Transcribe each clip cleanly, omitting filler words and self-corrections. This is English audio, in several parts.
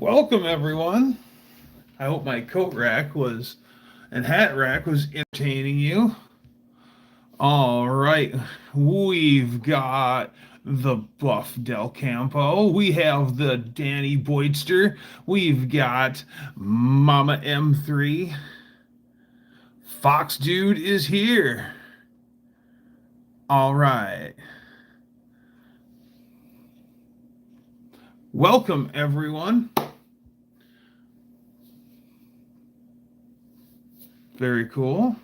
Welcome, everyone. I hope my coat rack was and hat rack was entertaining you. All right, we've got the Buff Del Campo. We have the Danny Boydster. We've got Mama M3. Fox Dude is here. All right. Welcome, everyone. Very cool.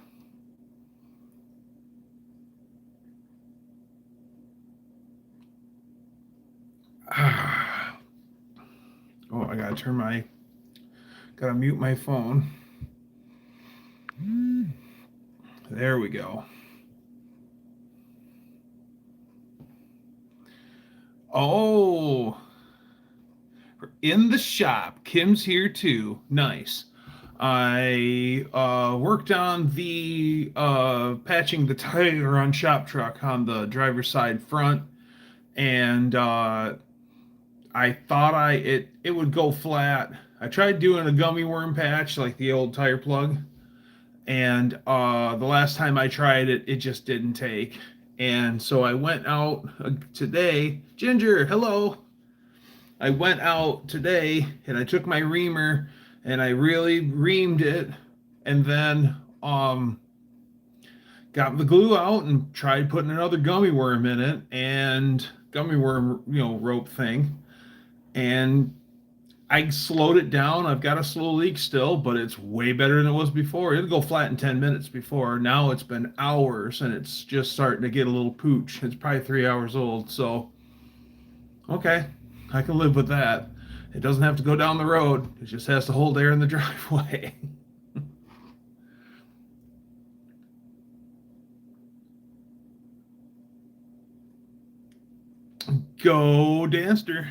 Oh, gotta mute my phone. There we go. Oh, in the shop. Kim's here too. Nice. I worked on the patching the tire on Shop Truck on the driver's side front, and I thought it would go flat. I tried doing a gummy worm patch like the old tire plug, and the last time I tried it, it just didn't take. And so I went out today. Ginger, hello. I went out today and I took my reamer and I really reamed it, and then got the glue out and tried putting another gummy worm in it, and gummy worm, rope thing. And I slowed it down. I've got a slow leak still, but it's way better than it was before. It'd go flat in 10 minutes before. Now it's been hours and it's just starting to get a little pooch. It's probably 3 hours old. So, okay, I can live with that. It doesn't have to go down the road. It just has to hold air in the driveway. Go Danster.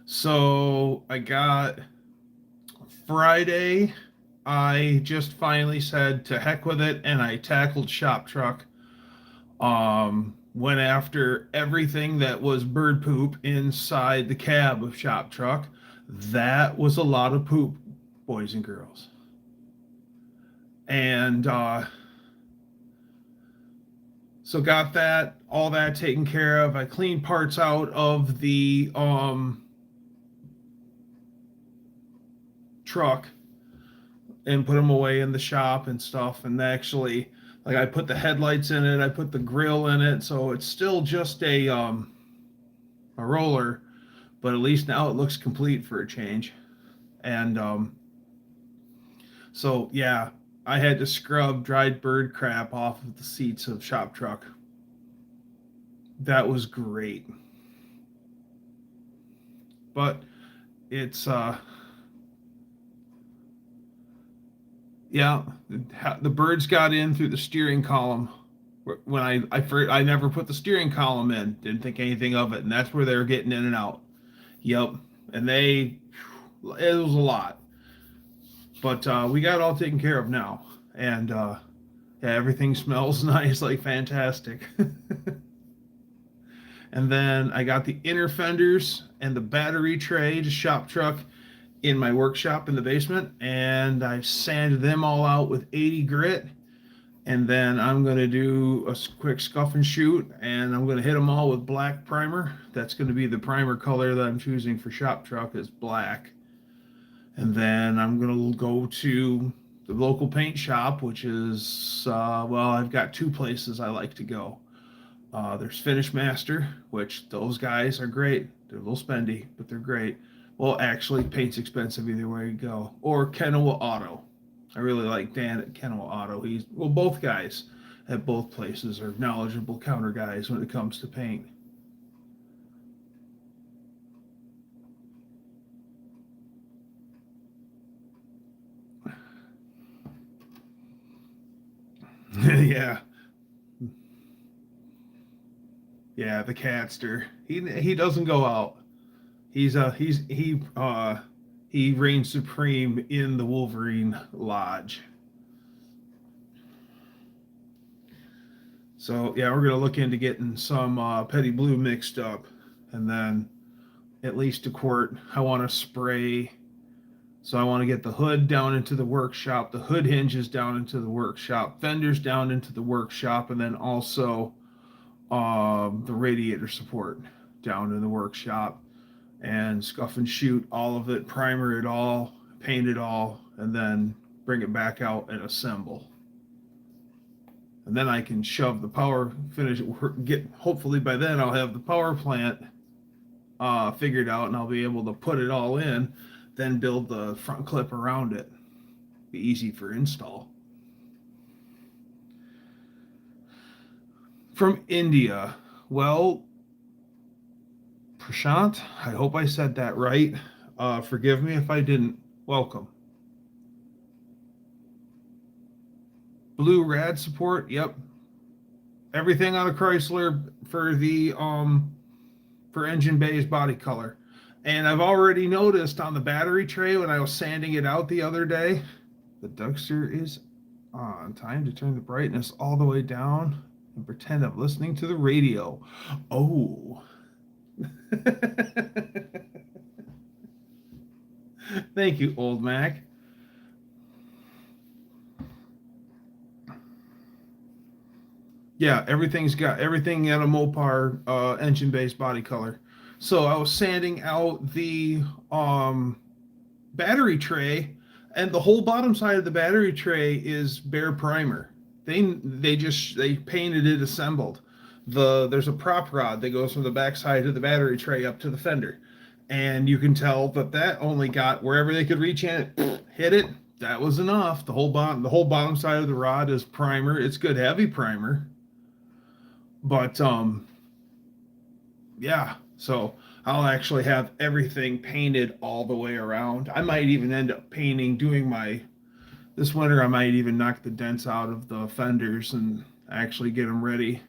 So I got Friday. I just finally said to heck with it, and I tackled Shop Truck. Went after everything that was bird poop inside the cab of Shop Truck. That was a lot of poop, boys and girls. And so got all that taken care of. I cleaned parts out of the truck and put them away in the shop and stuff. And actually, like, I put the headlights in it, I put the grill in it, so it's still just a roller, but at least now it looks complete for a change. And so yeah, I had to scrub dried bird crap off of the seats of Shop Truck. That was great. But it's yeah, the birds got in through the steering column. When I never put the steering column in, didn't think anything of it, and that's where they were getting in and out. Yep, and it was a lot, but we got it all taken care of now, and yeah, everything smells nice, like fantastic. And then I got the inner fenders and the battery tray to Shop Truck in my workshop in the basement, and I've sanded them all out with 80 grit. And then I'm going to do a quick scuff and shoot, and I'm going to hit them all with black primer. That's going to be the primer color that I'm choosing for Shop Truck, is black. And then I'm going to go to the local paint shop, which is, well, I've got two places I like to go. There's Finish Master, which those guys are great. They're a little spendy, but they're great. Well, actually, paint's expensive either way you go. Or Kenowa Auto. I really like Dan at Kenowa Auto. Both guys at both places are knowledgeable counter guys when it comes to paint. Yeah. Yeah, the catster. He doesn't go out. He reigns supreme in the Wolverine Lodge. So yeah, we're gonna look into getting some Petty Blue mixed up, and then at least a quart. I want to spray. So I want to get the hood down into the workshop, the hood hinges down into the workshop, fenders down into the workshop, and then also the radiator support down in the workshop, and scuff and shoot all of it, primer it all, paint it all, and then bring it back out and assemble. And then I can shove the power, hopefully by then I'll have the power plant figured out, and I'll be able to put it all in, then build the front clip around it. Be easy for install. From India. Well, Prashant, I hope I said that right. Forgive me if I didn't. Welcome. Blue rad support. Yep. Everything on a Chrysler for the for engine bay's body color. And I've already noticed on the battery tray when I was sanding it out the other day, the Dougster is on. Time to turn the brightness all the way down and pretend I'm listening to the radio. Oh. Thank you, Old Mac. Yeah, everything's got everything at a Mopar engine base body color. So I was sanding out the battery tray, and the whole bottom side of the battery tray is bare primer. They painted it assembled. There's a prop rod that goes from the back side of the battery tray up to the fender, and you can tell that only got wherever they could reach in it, hit it. That was enough. The whole bottom side of the rod is primer. It's good heavy primer. But yeah, so I'll actually have everything painted all the way around. I might even end up this winter. I might even knock the dents out of the fenders and actually get them ready.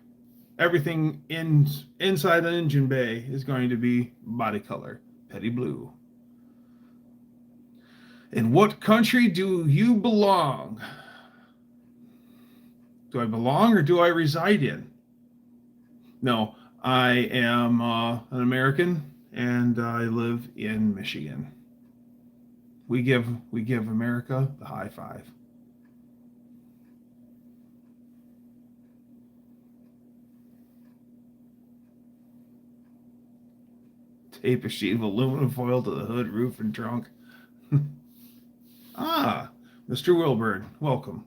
Everything inside the engine bay is going to be body color, petty blue. In what country do you belong? Do I belong or do I reside in? No, I am an American, and I live in Michigan. We give America the high five. Tape a sheet of aluminum foil to the hood, roof, and trunk. Ah, Mr. Wilburn, welcome.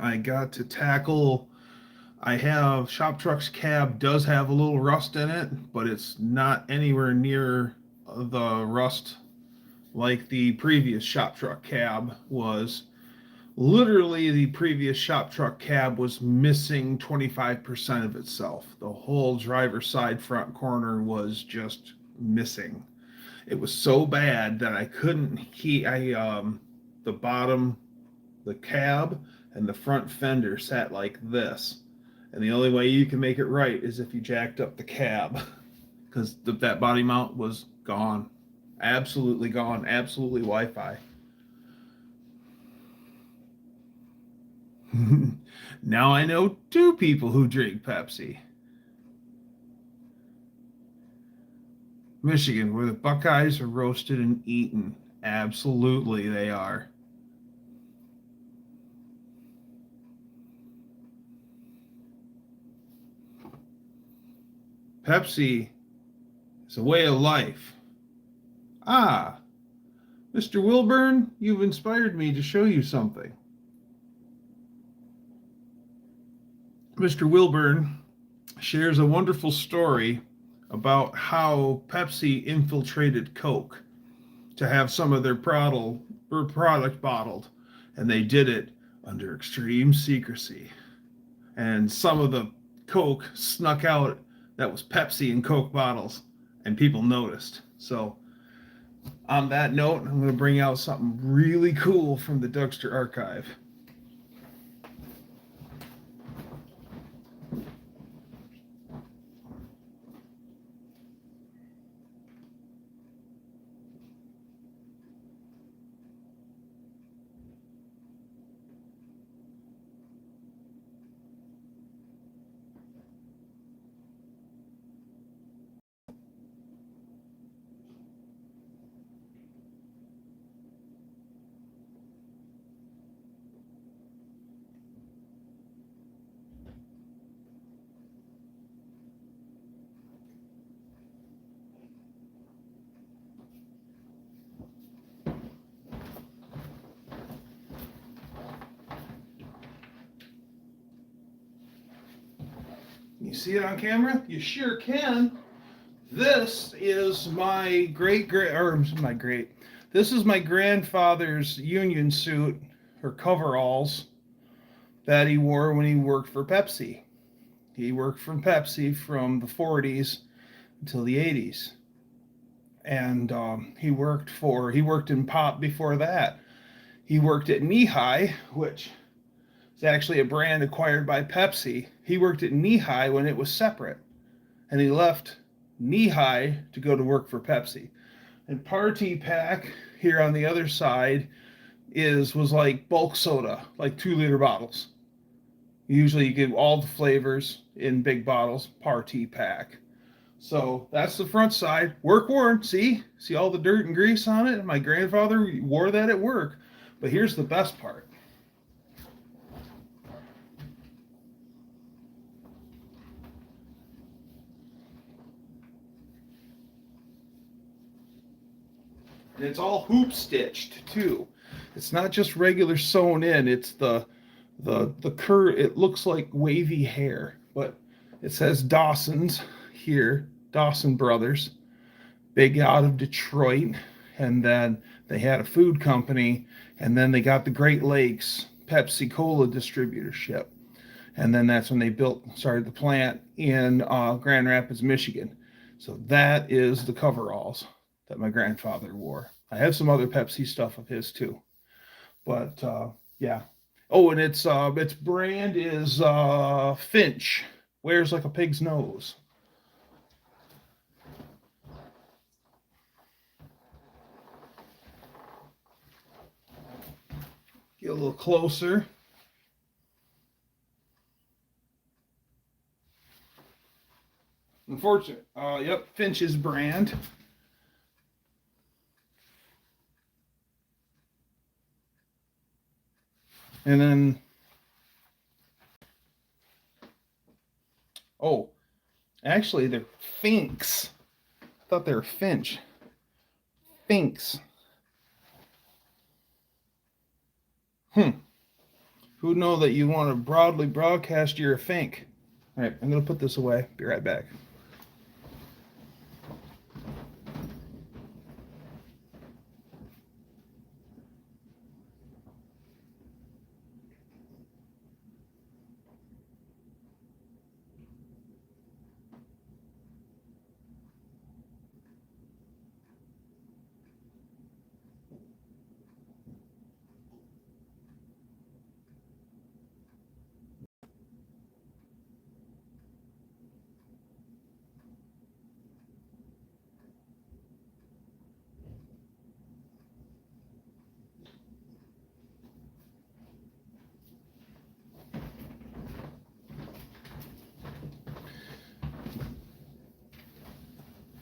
I got to tackle. I have Shop Truck's cab does have a little rust in it, but it's not anywhere near the rust like the previous Shop Truck cab was. Literally, the previous Shop Truck cab was missing 25% of itself. The whole driver's side front corner was just missing. It was so bad that I couldn't the bottom, the cab and the front fender sat like this. And the only way you can make it right is if you jacked up the cab, because that body mount was gone. Absolutely gone. Absolutely Wi-Fi. Now I know two people who drink Pepsi. Michigan, where the Buckeyes are roasted and eaten. Absolutely, they are. Pepsi is a way of life. Ah, Mr. Wilburn, you've inspired me to show you something. Mr. Wilburn shares a wonderful story about how Pepsi infiltrated Coke to have some of their product bottled, and they did it under extreme secrecy. And some of the Coke snuck out that was Pepsi and Coke bottles, and people noticed. So on that note, I'm going to bring out something really cool from the Dougster archive. You see it on camera? You sure can. This is my this is my grandfather's union suit or coveralls that he wore when he worked for Pepsi. He worked for Pepsi from the 40s until the 80s. And he worked in pop before that. He worked at Knee High, which is actually a brand acquired by Pepsi. He worked at Knee High when it was separate, and he left Knee High to go to work for Pepsi. And Party Pack here on the other side was like bulk soda, like 2 liter bottles. Usually you get all the flavors in big bottles, Party Pack. So that's the front side. Work worn. See all the dirt and grease on it? My grandfather wore that at work. But here's the best part. And it's all hoop stitched too. It's not just regular sewn in. It's the curve. It looks like wavy hair, but it says Dawson's here, Dawson Brothers, big out of Detroit. And then they had a food company, and then they got the Great Lakes Pepsi Cola distributorship. And then that's when they started the plant in Grand Rapids, Michigan. So that is the coveralls that my grandfather wore. I have some other Pepsi stuff of his too. But yeah. Oh, and its brand is Finch. Wears like a pig's nose. Get a little closer. Unfortunately, yep, Finch's brand. And then, oh, actually, they're Finks. I thought they were Finch. Finks. Who'd know that you want to broadly broadcast you're a Fink? All right, I'm going to put this away. Be right back.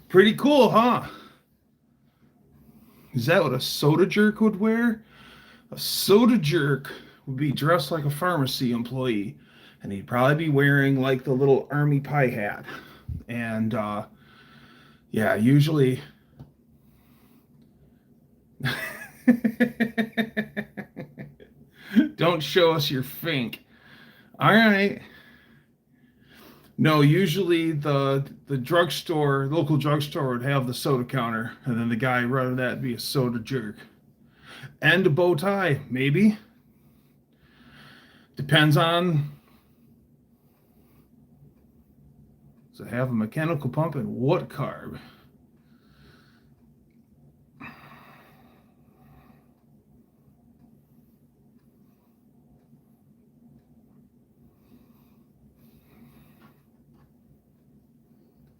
Pretty cool, huh? Is that what a soda jerk would wear? A soda jerk would be dressed like a pharmacy employee, and he'd probably be wearing like the little army pie hat. And yeah, usually. Don't show us your Fink. All right. No, usually the drugstore, local drugstore would have the soda counter, and then the guy running that would be a soda jerk. And a bow tie, maybe. Depends on. Does it have a mechanical pump and what carb?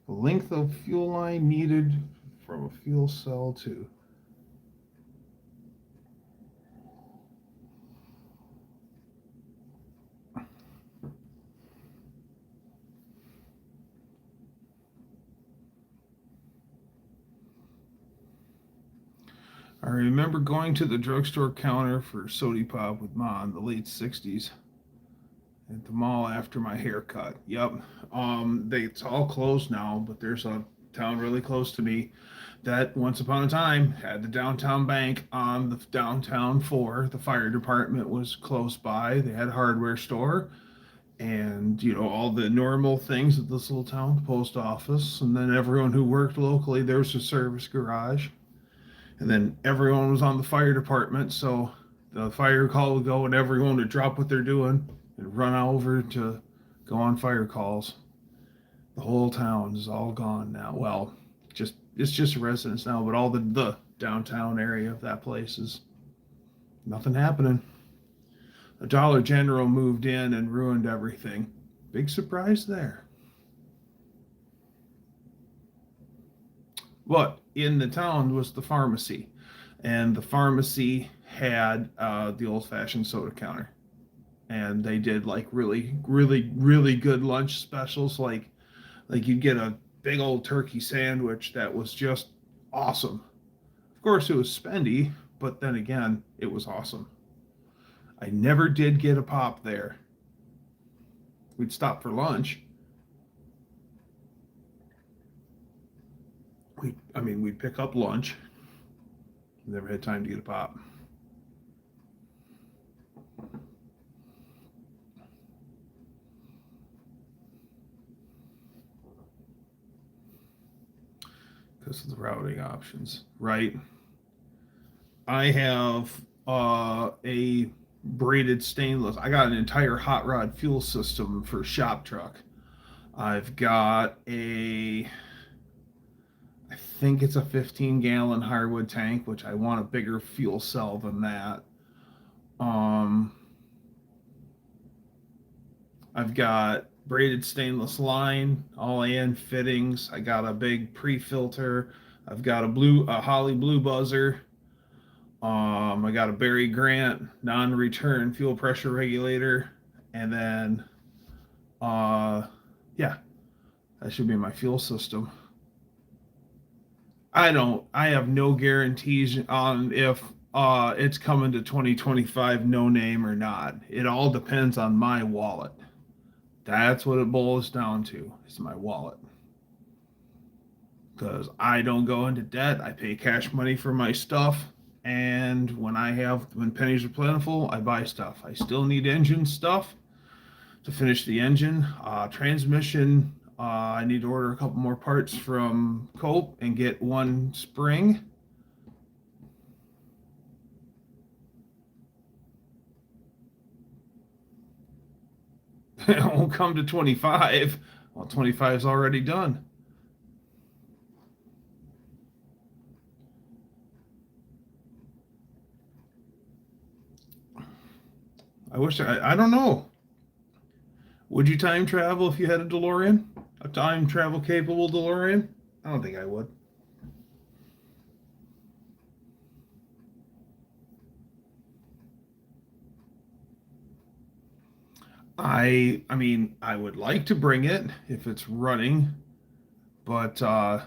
The length of fuel line needed from a fuel cell to. I remember going to the drugstore counter for soda pop with Ma in the late 60s at the mall after my haircut. Yep. It's all closed now, but there's a town really close to me that once upon a time had the downtown bank on the downtown floor. The fire department was close by. They had a hardware store, and all the normal things at this little town, the post office, and then everyone who worked locally, there was a service garage, and then everyone was on the fire department, so the fire call would go and everyone would drop what they're doing and run over to go on fire calls. The whole town is all gone now. Well, it's just residents now, but all the downtown area of that place is nothing happening. The Dollar General moved in and ruined everything. Big surprise there. But in the town was the pharmacy, and the pharmacy had the old-fashioned soda counter, and they did like really, really, really good lunch specials. Like you'd get a big old turkey sandwich that was just awesome. Of course, it was spendy, but then again, it was awesome. I never did get a pop there. We'd stop for lunch. We'd pick up lunch. Never had time to get a pop. Because of the routing options, right? I have a braided stainless. I got an entire hot rod fuel system for shop truck. I've got I think it's a 15-gallon hardwood tank, which I want a bigger fuel cell than that. I've got braided stainless line, all in fittings. I got a big pre-filter. I've got a Holly blue buzzer. I got a Barry Grant non-return fuel pressure regulator, and then, yeah, that should be my fuel system. I have no guarantees on if it's coming to 2025 no name or not. It all depends on my wallet. That's what it boils down to. It's my wallet. Because I don't go into debt. I pay cash money for my stuff. And when pennies are plentiful, I buy stuff. I still need engine stuff to finish the engine. Transmission, I need to order a couple more parts from Cope and get one spring. It won't come to 25. Well, 25 is already done. I don't know. Would you time travel if you had a DeLorean? A time travel capable DeLorean? I don't think I would. I would like to bring it if it's running, but I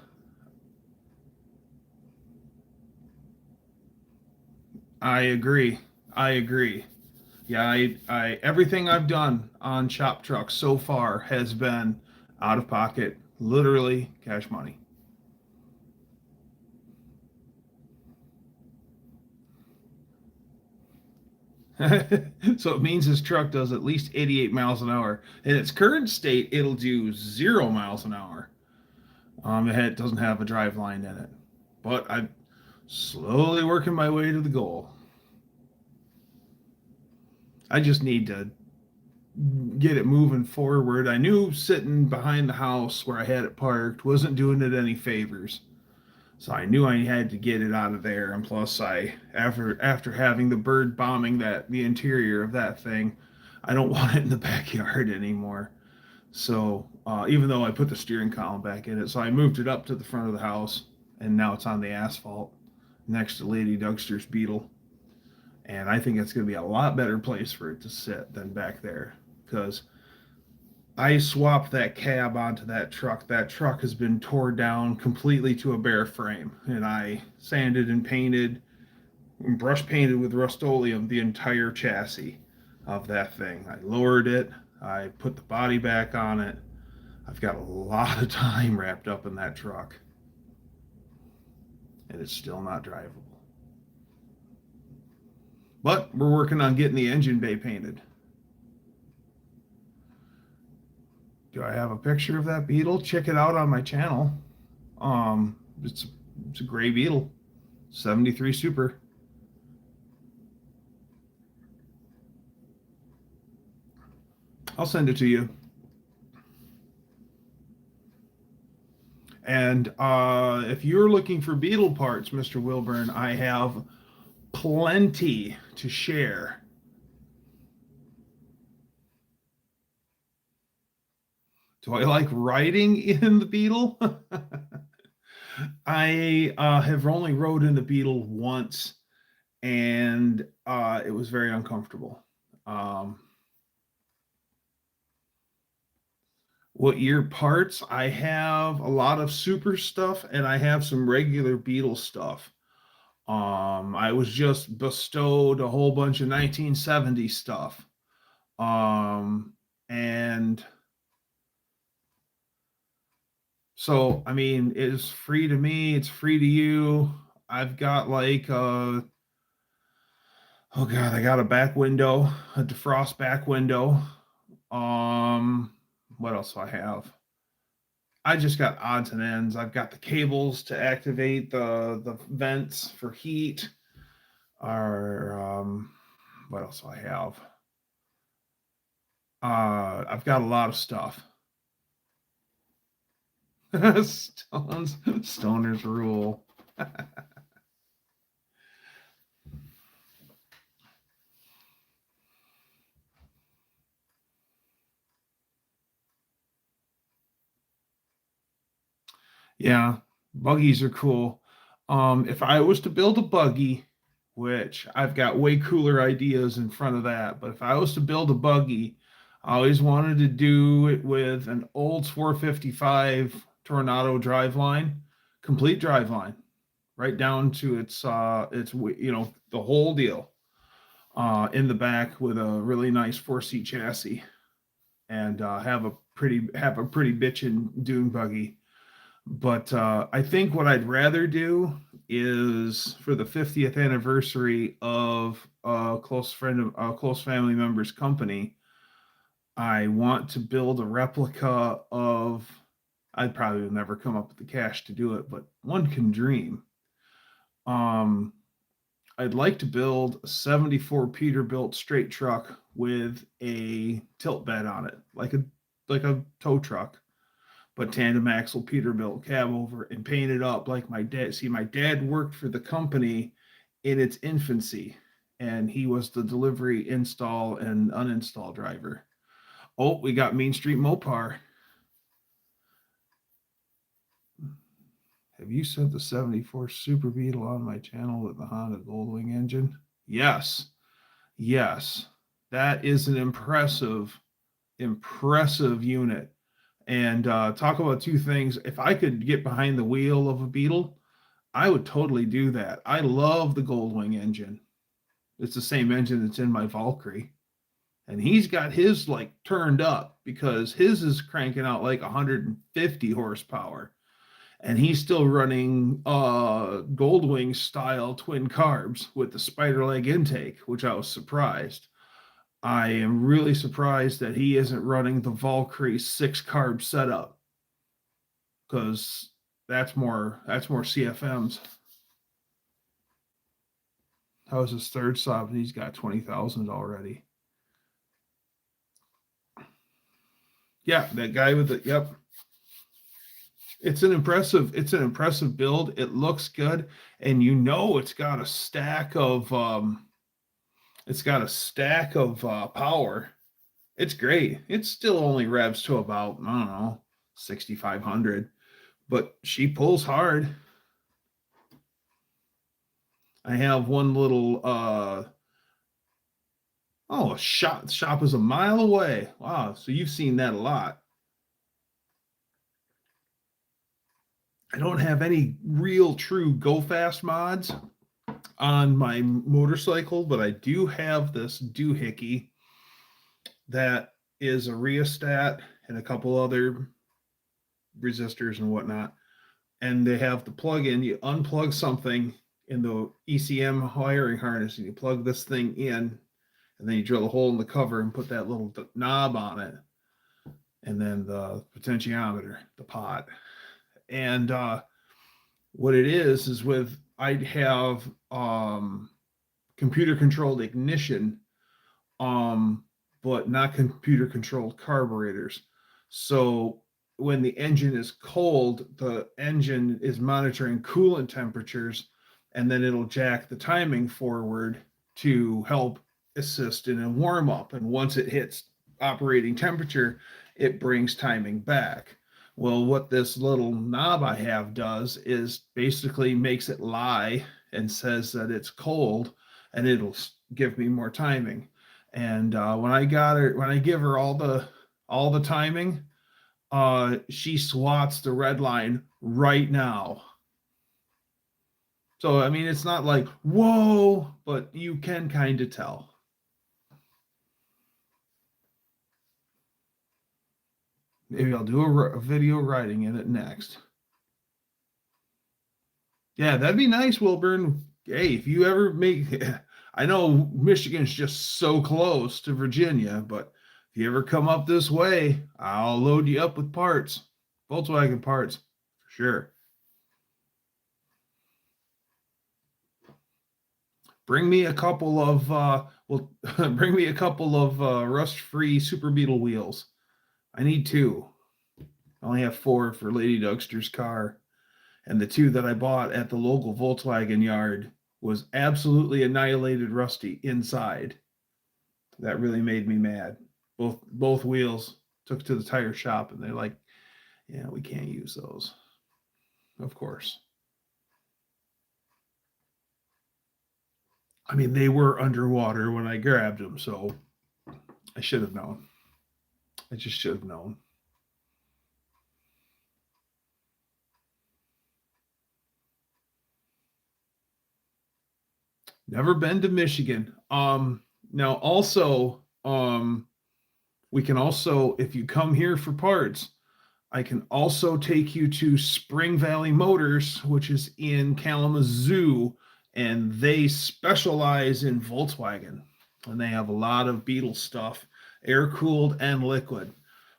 agree. I agree. Yeah, I everything I've done on shop trucks so far has been out of pocket, literally cash money. So it means this truck does at least 88 miles an hour. In its current state, it'll do 0 miles an hour. It doesn't have a drive line in it, but I'm slowly working my way to the goal. I just need to get it moving forward. I knew sitting behind the house where I had it parked wasn't doing it any favors. So I knew I had to get it out of there. And plus after having the bird bombing the interior of that thing, I don't want it in the backyard anymore. So even though I put the steering column back in it, so I moved it up to the front of the house, and now it's on the asphalt next to Lady Dougster's Beetle. And I think it's going to be a lot better place for it to sit than back there, because I swapped that cab onto that truck. That truck has been torn down completely to a bare frame, and I sanded and painted and brush painted with Rust-Oleum the entire chassis of that thing. I lowered it. I put the body back on it. I've got a lot of time wrapped up in that truck, and it's still not drivable. But we're working on getting the engine bay painted. Do I have a picture of that beetle? Check it out on my channel. Um, it's it's a gray beetle, 73 Super. I'll send it to you. And if you're looking for beetle parts, Mr. Wilburn, I have plenty to share. Do I like riding in the Beetle? I have only rode in the Beetle once, and it was very uncomfortable. Um, what year parts? I have a lot of super stuff, and I have some regular Beetle stuff. I was just bestowed a whole bunch of 1970 stuff. And so, I mean, it's free to me, it's free to you. I've got like oh god, I got a back window, a defrost back window. Um, what else do I have? I just got odds and ends. I've got the cables to activate the vents for heat. Or what else do I have? I've got a lot of stuff. Stoners rule. Yeah, buggies are cool. If I was to build a buggy, which I've got way cooler ideas in front of that, but if I was to build a buggy, I always wanted to do it with an Olds 455 Tornado driveline, complete driveline, right down to its the whole deal. In the back with a really nice 4-seat chassis, and have a pretty bitchin' dune buggy. But I think what I'd rather do is for the 50th anniversary of a close friend of a close family member's company, I want to build a replica of. I'd probably never come up with the cash to do it, but one can dream. Um, I'd like to build a 74 Peterbilt straight truck with a tilt bed on it, like a tow truck, but tandem axle Peterbilt cab over and paint it up like my dad. See, my dad worked for the company in its infancy, and he was the delivery, install, and uninstall driver. Oh, we got Main Street Mopar. Have you sent the 74 Super Beetle on my channel with the Honda Goldwing engine? Yes. Yes. That is an impressive unit. And talk about two things. If I could get behind the wheel of a Beetle, I would totally do that. I love the Goldwing engine. It's the same engine that's in my Valkyrie. And he's got his like turned up because his is cranking out like 150 horsepower. And he's still running Goldwing style twin carbs with the spider leg intake, which I was surprised. I am really surprised that he isn't running the Valkyrie 6 carb setup because that's more CFMs. How's his third stop? And he's got 20,000 already. Yeah, that guy with the yep. It's an impressive build. It looks good, and it's got a stack of power. It's great. It still only revs to about, I don't know, 6,500, but she pulls hard. I have one little oh, a shop is a mile away. Wow, so you've seen that a lot. I don't have any real true go fast mods on my motorcycle, but I do have this doohickey that is a rheostat and a couple other resistors and whatnot. And they have the plug-in. You unplug something in the ECM wiring harness, and you plug this thing in, and then you drill a hole in the cover and put that little knob on it. and then the potentiometer, the pot. And what it is with I'd have computer controlled ignition, um, but not computer controlled carburetors. So when the engine is cold, the engine is monitoring coolant temperatures, and then it'll jack the timing forward to help assist in a warm up. And once it hits operating temperature, it brings timing back. Well, what this little knob I have does is basically makes it lie and says that it's cold, and it'll give me more timing. And when I give her all the timing, she swats the red line right now. So I mean, it's not like whoa, but you can kind of tell. Maybe I'll do a video riding in it next. Yeah, that'd be nice, Wilburn. Hey, if you ever make, I know Michigan's just so close to Virginia, but if you ever come up this way, I'll load you up with parts, Volkswagen parts, for sure. Bring me a couple of, well, bring me a couple of rust-free Super Beetle wheels. I need two. I only have four for Lady Dougster's car. And the two that I bought at the local Volkswagen yard was absolutely annihilated rusty inside. That really made me mad. Both wheels took to the tire shop, and they're like, "Yeah, we can't use those." Of course. I mean, they were underwater when I grabbed them, so I should have known. I just should have known. Never been to Michigan. Now also, we can also, if you come here for parts, I can also take you to Spring Valley Motors, which is in Kalamazoo, and they specialize in Volkswagen, and they have a lot of Beetle stuff, air cooled and liquid.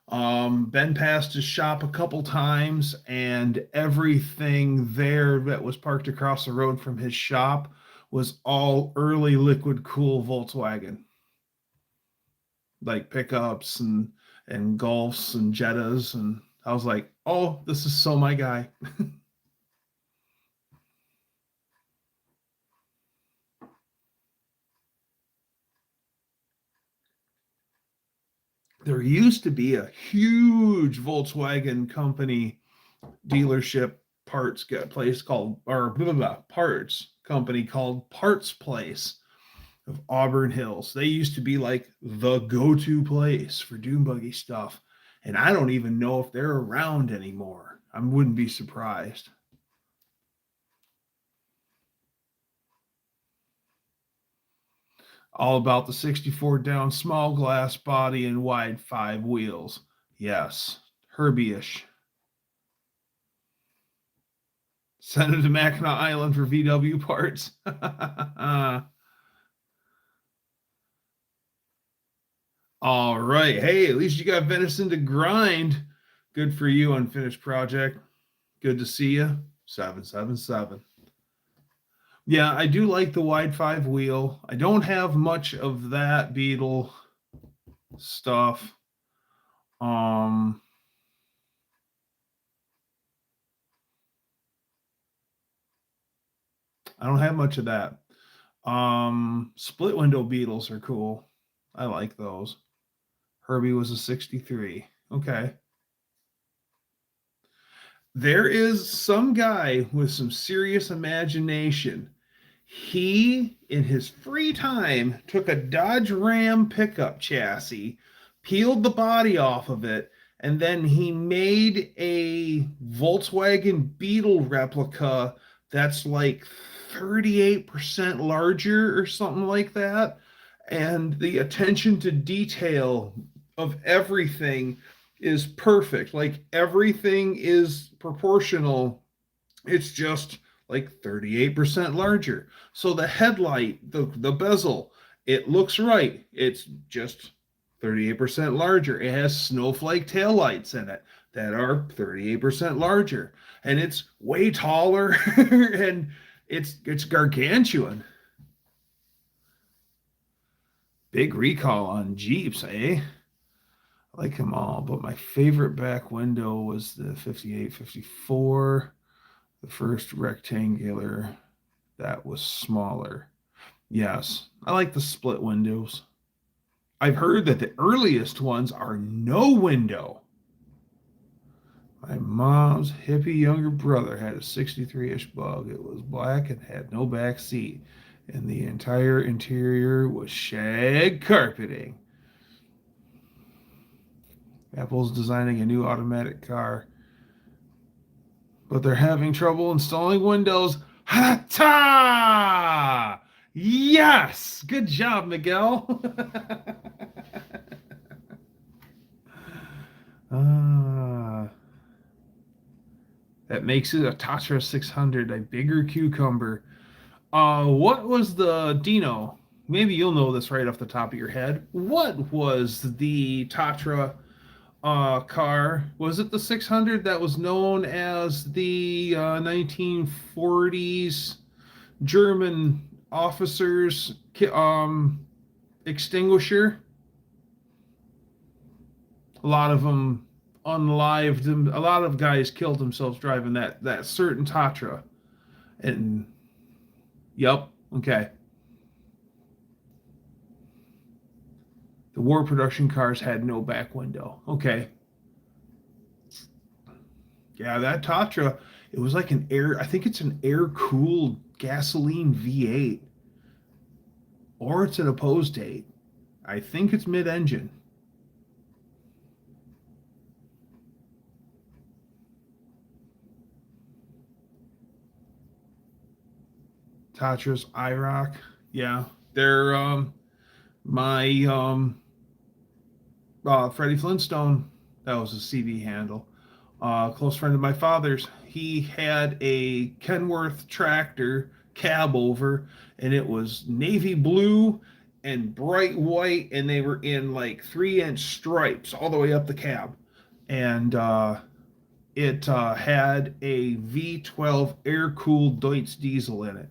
Been past his shop a couple times, and everything there that was parked across the road from his shop was all early liquid cool Volkswagen, like pickups and Golfs and Jettas, and I was like, oh, this is so my guy. There used to be a huge Volkswagen company dealership parts place called, or blah, blah, blah, parts company called Parts Place of Auburn Hills. They used to be like the go-to place for dune buggy stuff, and I don't even know if they're around anymore. I wouldn't be surprised. All about the 64 down small glass body and wide five wheels. Yes, Herbie-ish. Send it to Mackinac Island for VW parts. All right. Hey, at least you got venison to grind. Good for you, Unfinished Project. Good to see you. 777. Yeah, I do like the wide five wheel. I don't have much of that Beetle stuff. Um, I don't have much of that. Split window Beetles are cool. I like those. Herbie was a 63. Okay. There is some guy with some serious imagination. He, in his free time, took a Dodge Ram pickup chassis, peeled the body off of it, and then he made a Volkswagen Beetle replica that's like 38% larger or something like that. And the attention to detail of everything is perfect. Like everything is proportional. It's just like 38% larger. So the headlight, the bezel, it looks right. It's just 38% larger. It has snowflake taillights in it that are 38% larger. And it's way taller and it's gargantuan. Big recall on Jeeps, eh? I like them all, but my favorite back window was the 58, 54, the first rectangular that was smaller. Yes, I like the split windows. I've heard that the earliest ones are no window. My mom's hippie younger brother had a 63-ish Bug. It was black and had no back seat, and the entire interior was shag carpeting. Apple's designing a new automatic car, but they're having trouble installing Windows. Ha-ta! Yes! Good job, Miguel. That makes it a Tatra 600, a bigger cucumber. What was the Dino? Maybe you'll know this right off the top of your head. What was the Tatra car? Was it the 600 that was known as the 1940s German officers extinguisher? A lot of them unlived them. A lot of guys killed themselves driving that certain Tatra. And yep, okay. The war production cars had no back window. Okay. Yeah, that Tatra, it was like an air, I think it's an air-cooled gasoline V8. Or it's an opposed 8. I think it's mid-engine. Tatras, IROC. Yeah. They're my Freddie Flintstone, that was a CV handle. Close friend of my father's. He had a Kenworth tractor cab over, and it was navy blue and bright white, and they were in like 3-inch stripes all the way up the cab. And it had a V12 air-cooled Deutz diesel in it.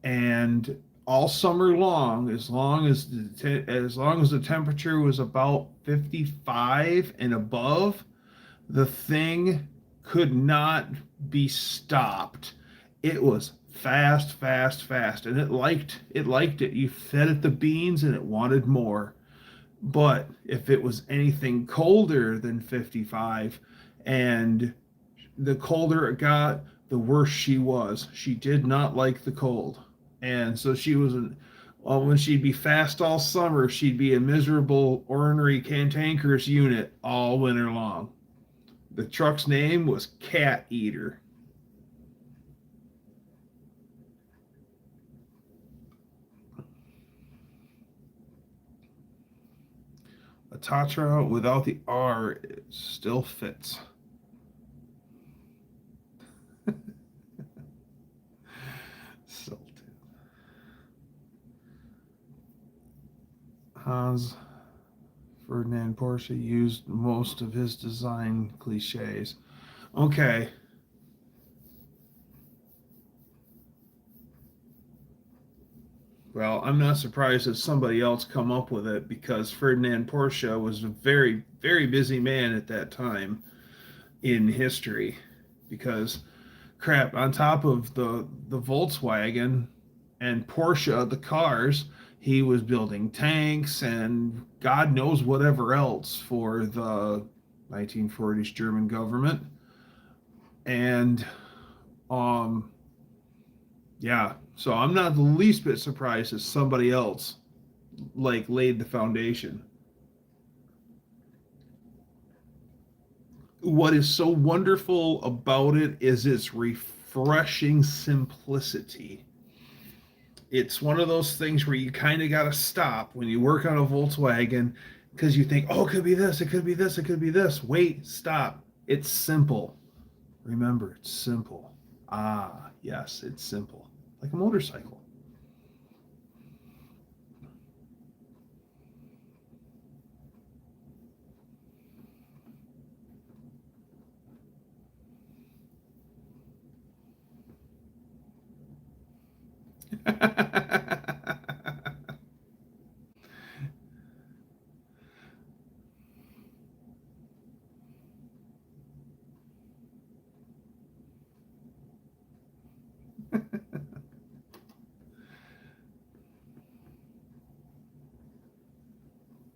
And all summer long, as long as the temperature was about 55 and above, the thing could not be stopped. It was fast, fast, fast, and it liked it. You fed it the beans, and it wanted more. But if it was anything colder than 55, and the colder it got, the worse she was. She did not like the cold. And so she was when she'd be fast all summer, she'd be a miserable, ornery cantankerous unit all winter long. The truck's name was Cat Eater. A Tatra without the R still fits. Sultan. Hans Ferdinand Porsche used most of his design cliches. Okay. Well, I'm not surprised that somebody else come up with it, because Ferdinand Porsche was a very, very busy man at that time in history. Because crap, on top of the Volkswagen and Porsche, the cars, he was building tanks and God knows whatever else for the 1940s German government. And yeah, so I'm not the least bit surprised that somebody else like laid the foundation. What is so wonderful about it is its refreshing simplicity. It's one of those things where you kind of got to stop when you work on a Volkswagen, because you think, oh, it could be this, it could be this, it could be this. Wait, stop. It's simple. Remember, it's simple. Ah, yes, it's simple. Like a motorcycle.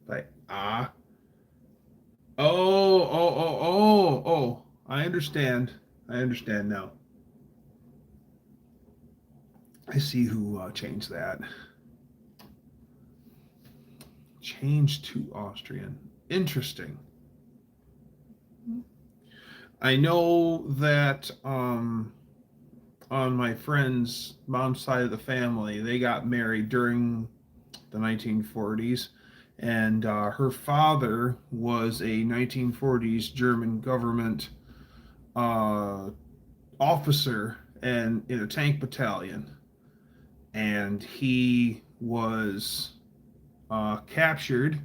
Like, oh. I understand. I understand now. I see who changed that. Changed to Austrian. Interesting. I know that on my friend's mom's side of the family, they got married during the 1940s, and her father was a 1940s German government uh, officer and in a tank battalion, and he was captured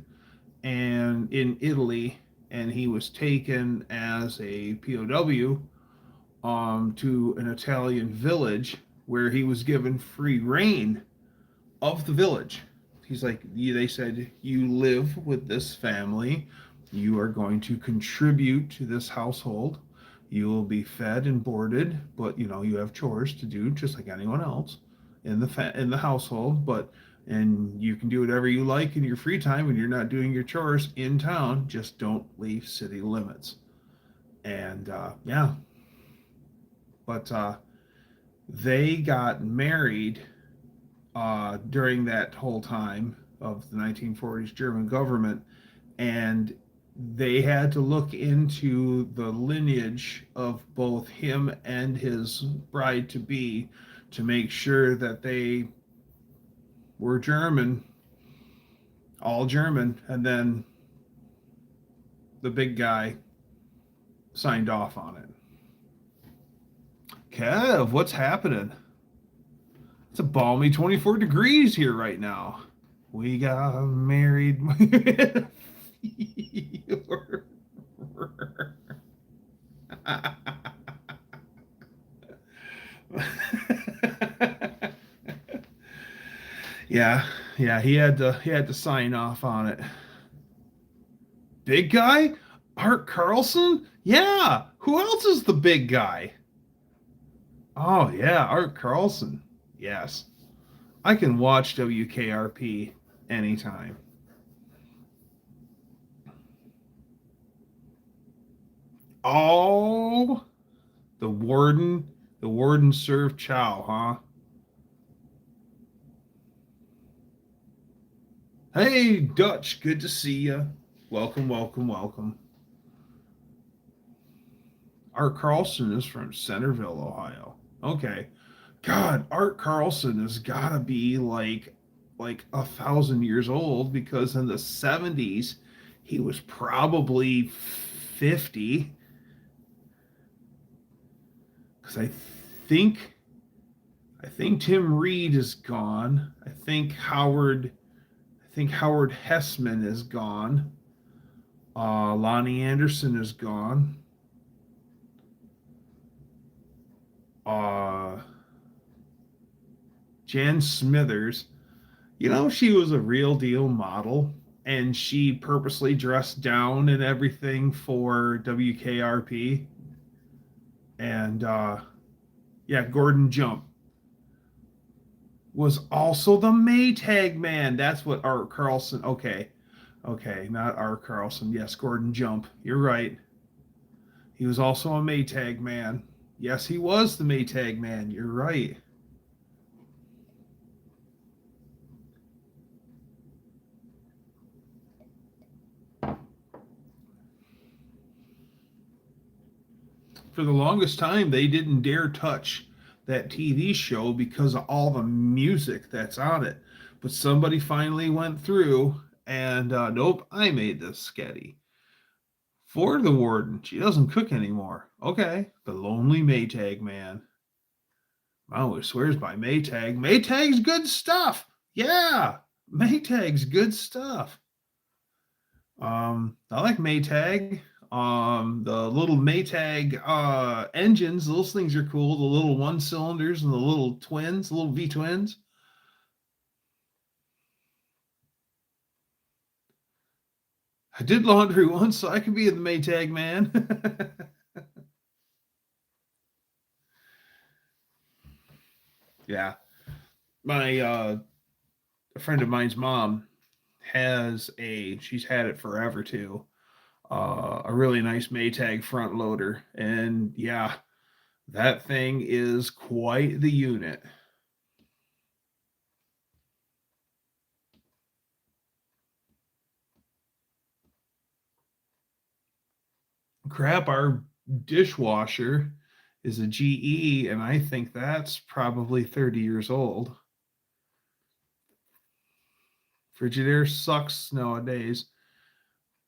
and in Italy, and he was taken as a POW to an Italian village where he was given free reign of the village. He's like, they said, you live with this family, you are going to contribute to this household, you will be fed and boarded, but you have chores to do just like anyone else in the household, and you can do whatever you like in your free time when you're not doing your chores in town. Just don't leave city limits. And yeah, but they got married during that whole time of the 1940s German government, and they had to look into the lineage of both him and his bride to be to make sure that they were German, all German, and then the big guy signed off on it. Kev, what's happening? It's a balmy 24 degrees here right now. We got married. Yeah, he had to sign off on it. Big guy? Art Carlson? Yeah. Who else is the big guy? Oh yeah, Art Carlson. Yes. I can watch WKRP anytime. Oh, the warden. The warden served chow, huh? Hey, Dutch, good to see you. Welcome, welcome, welcome. Art Carlson is from Centerville, Ohio. Okay. God, Art Carlson has got to be like 1,000 years old, because in the 70s he was probably 50. Because I think Tim Reed is gone. I think Howard Hessman is gone. Lonnie Anderson is gone. Uh, Jan Smithers, she was a real deal model, and she purposely dressed down and everything for WKRP. And yeah, Gordon Jump was also the Maytag man. That's what Art Carlson. Okay, not Art Carlson. Yes, Gordon Jump. You're right. He was also a Maytag man. Yes, he was the Maytag man. You're right. For the longest time, they didn't dare touch that TV show because of all the music that's on it. But somebody finally went through and nope, I made this sketty for the warden. She doesn't cook anymore. Okay, the lonely Maytag man. Oh, swears by Maytag. Maytag's good stuff. Yeah, Maytag's good stuff. I like Maytag. The little Maytag engines, those things are cool. The little one cylinders and the little twins, the little V twins. I did laundry once, so I could be in the Maytag man. Yeah. My a friend of mine's mom she's had it forever too. A really nice Maytag front loader. And yeah, that thing is quite the unit. Crap, our dishwasher is a GE, and I think that's probably 30 years old. Frigidaire sucks nowadays.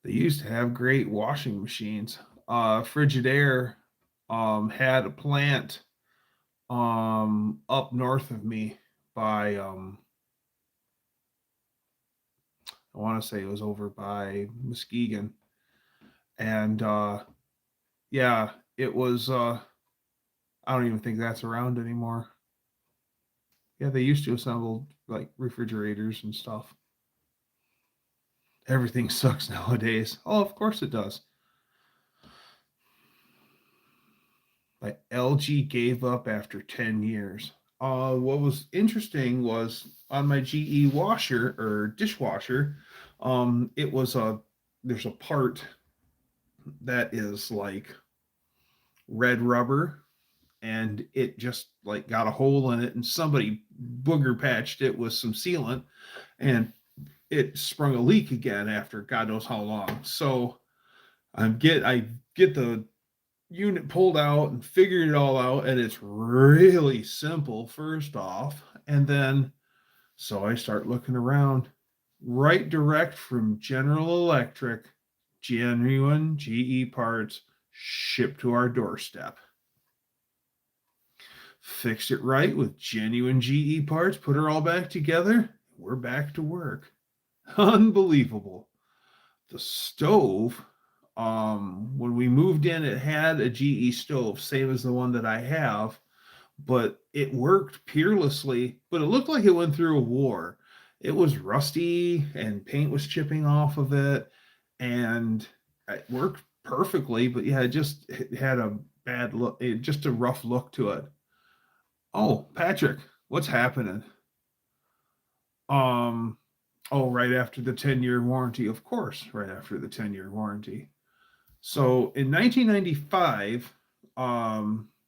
They used to have great washing machines. Frigidaire had a plant up north of me by I want to say it was over by Muskegon. And yeah, it was I don't even think that's around anymore. Yeah, they used to assemble like refrigerators and stuff. Everything sucks nowadays. Oh, of course it does. Like LG gave up after 10 years. What was interesting was on my GE washer or dishwasher, it was there's a part that is like red rubber, and it just like got a hole in it, and somebody booger patched it with some sealant, and it sprung a leak again after God knows how long. So I get the unit pulled out and figured it all out, and it's really simple first off. And then so I start looking around, right direct from General Electric, genuine GE parts shipped to our doorstep. Fixed it right with genuine GE parts, put her all back together. We're back to work. Unbelievable. The stove, when we moved in, it had a GE stove, same as the one that I have, but it worked peerlessly, but it looked like it went through a war. It was rusty and paint was chipping off of it, and it worked perfectly, but yeah, it had a bad look, just a rough look to it. Oh, Patrick, what's happening? Um, oh, right after the 10-year warranty, of course, right after the 10-year warranty. So in 1995,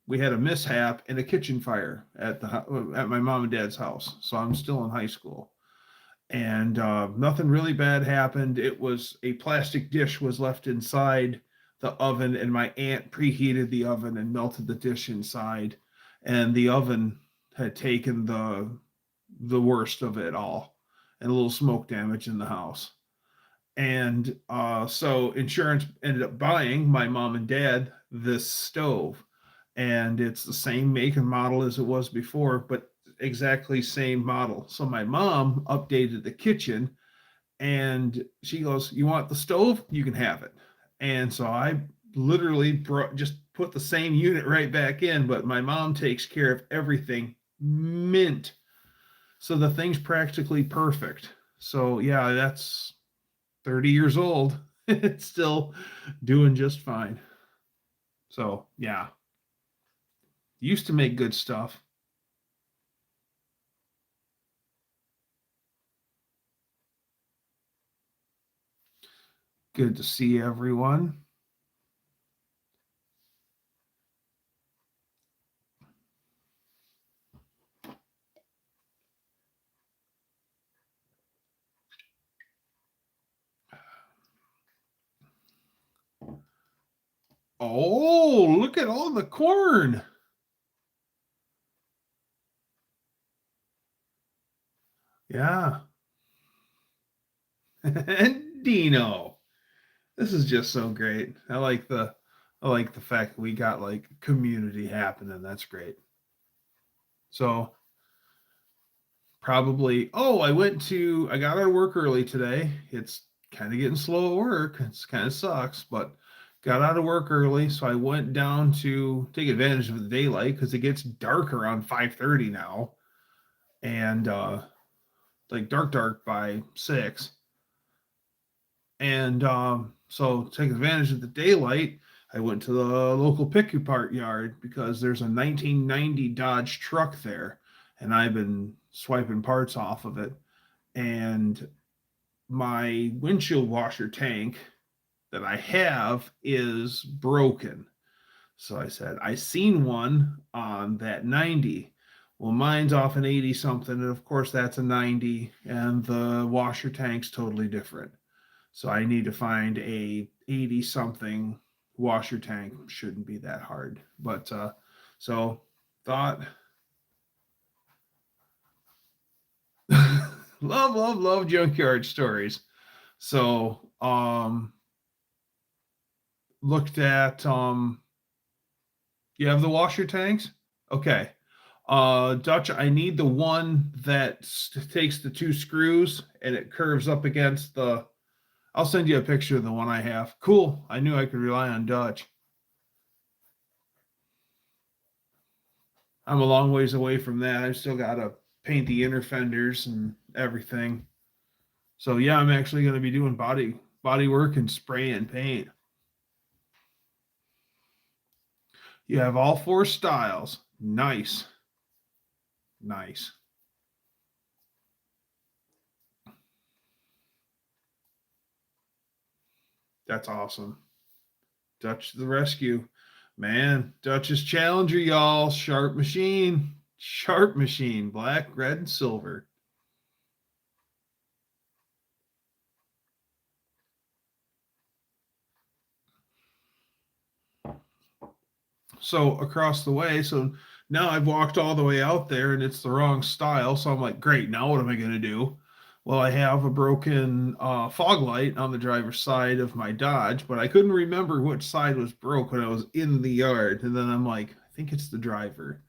we had a mishap and a kitchen fire at my mom and dad's house. So I'm still in high school, and nothing really bad happened. It was a plastic dish was left inside the oven, and my aunt preheated the oven and melted the dish inside, and the oven had taken the worst of it all, and a little smoke damage in the house. And so insurance ended up buying my mom and dad this stove, and it's the same make and model as it was before, but exactly same model. So my mom updated the kitchen, and she goes, "You want the stove? You can have it." And so I literally just put the same unit right back in, but my mom takes care of everything mint. So the thing's practically perfect. So yeah, that's 30 years old. It's still doing just fine. So yeah, used to make good stuff. Good to see everyone. Oh, look at all the corn. Yeah. And Dino. This is just so great. I like the fact that we got like community happening. That's great. So probably I got out of work early today. It's kind of getting slow at work. It's kind of sucks, but got out of work early, so I went down to take advantage of the daylight because it gets dark around 5:30 now, and like dark by 6. And so, take advantage of the daylight, I went to the local pick apart yard because there's a 1990 Dodge truck there, and I've been swiping parts off of it. And my windshield washer tank that I have is broken. So I said, I seen one on that 90. Well, mine's off an 80 something, and of course that's a 90, and the washer tank's totally different. So I need to find a 80 something washer tank. Shouldn't be that hard. But so thought love junkyard stories. So looked at you have the washer tanks? Okay. Dutch, I need the one that takes the two screws and it curves up against the. I'll send you a picture of the one I have. Cool. I knew I could rely on Dutch. I'm a long ways away from that. I've still got to paint the inner fenders and everything. So yeah, I'm actually going to be doing body work and spray and paint. You have all four styles. Nice. Nice. That's awesome. Dutch to the rescue. Man, Dutch's Challenger, y'all. Sharp machine. Sharp machine. Black, red, and silver. So across the way, so now I've walked all the way out there and it's the wrong style. So I'm like, great, now what am I going to do? Well, I have a broken fog light on the driver's side of my Dodge, but I couldn't remember which side was broke when I was in the yard. And then I'm like, I think it's the driver.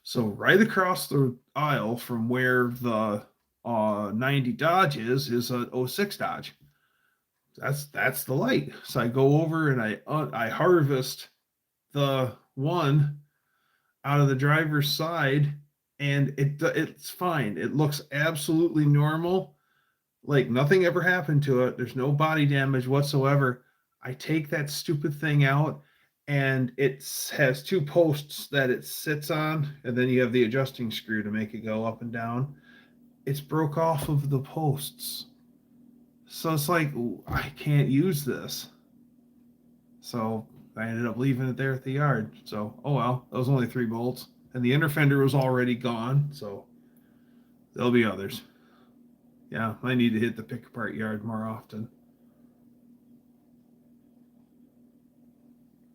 So right across the aisle from where the 90 Dodge is a '06 Dodge. That's the light. So I go over and I harvest the one out of the driver's side, and it's fine. It looks absolutely normal, like nothing ever happened to it. There's no body damage whatsoever. I take that stupid thing out, and it has two posts that it sits on, and then you have the adjusting screw to make it go up and down. It's broke off of the posts, so it's like I can't use this. So I ended up leaving it there at the yard. So, oh well, that was only 3 bolts. And the inner fender was already gone. So there'll be others. Yeah, I need to hit the pick apart yard more often.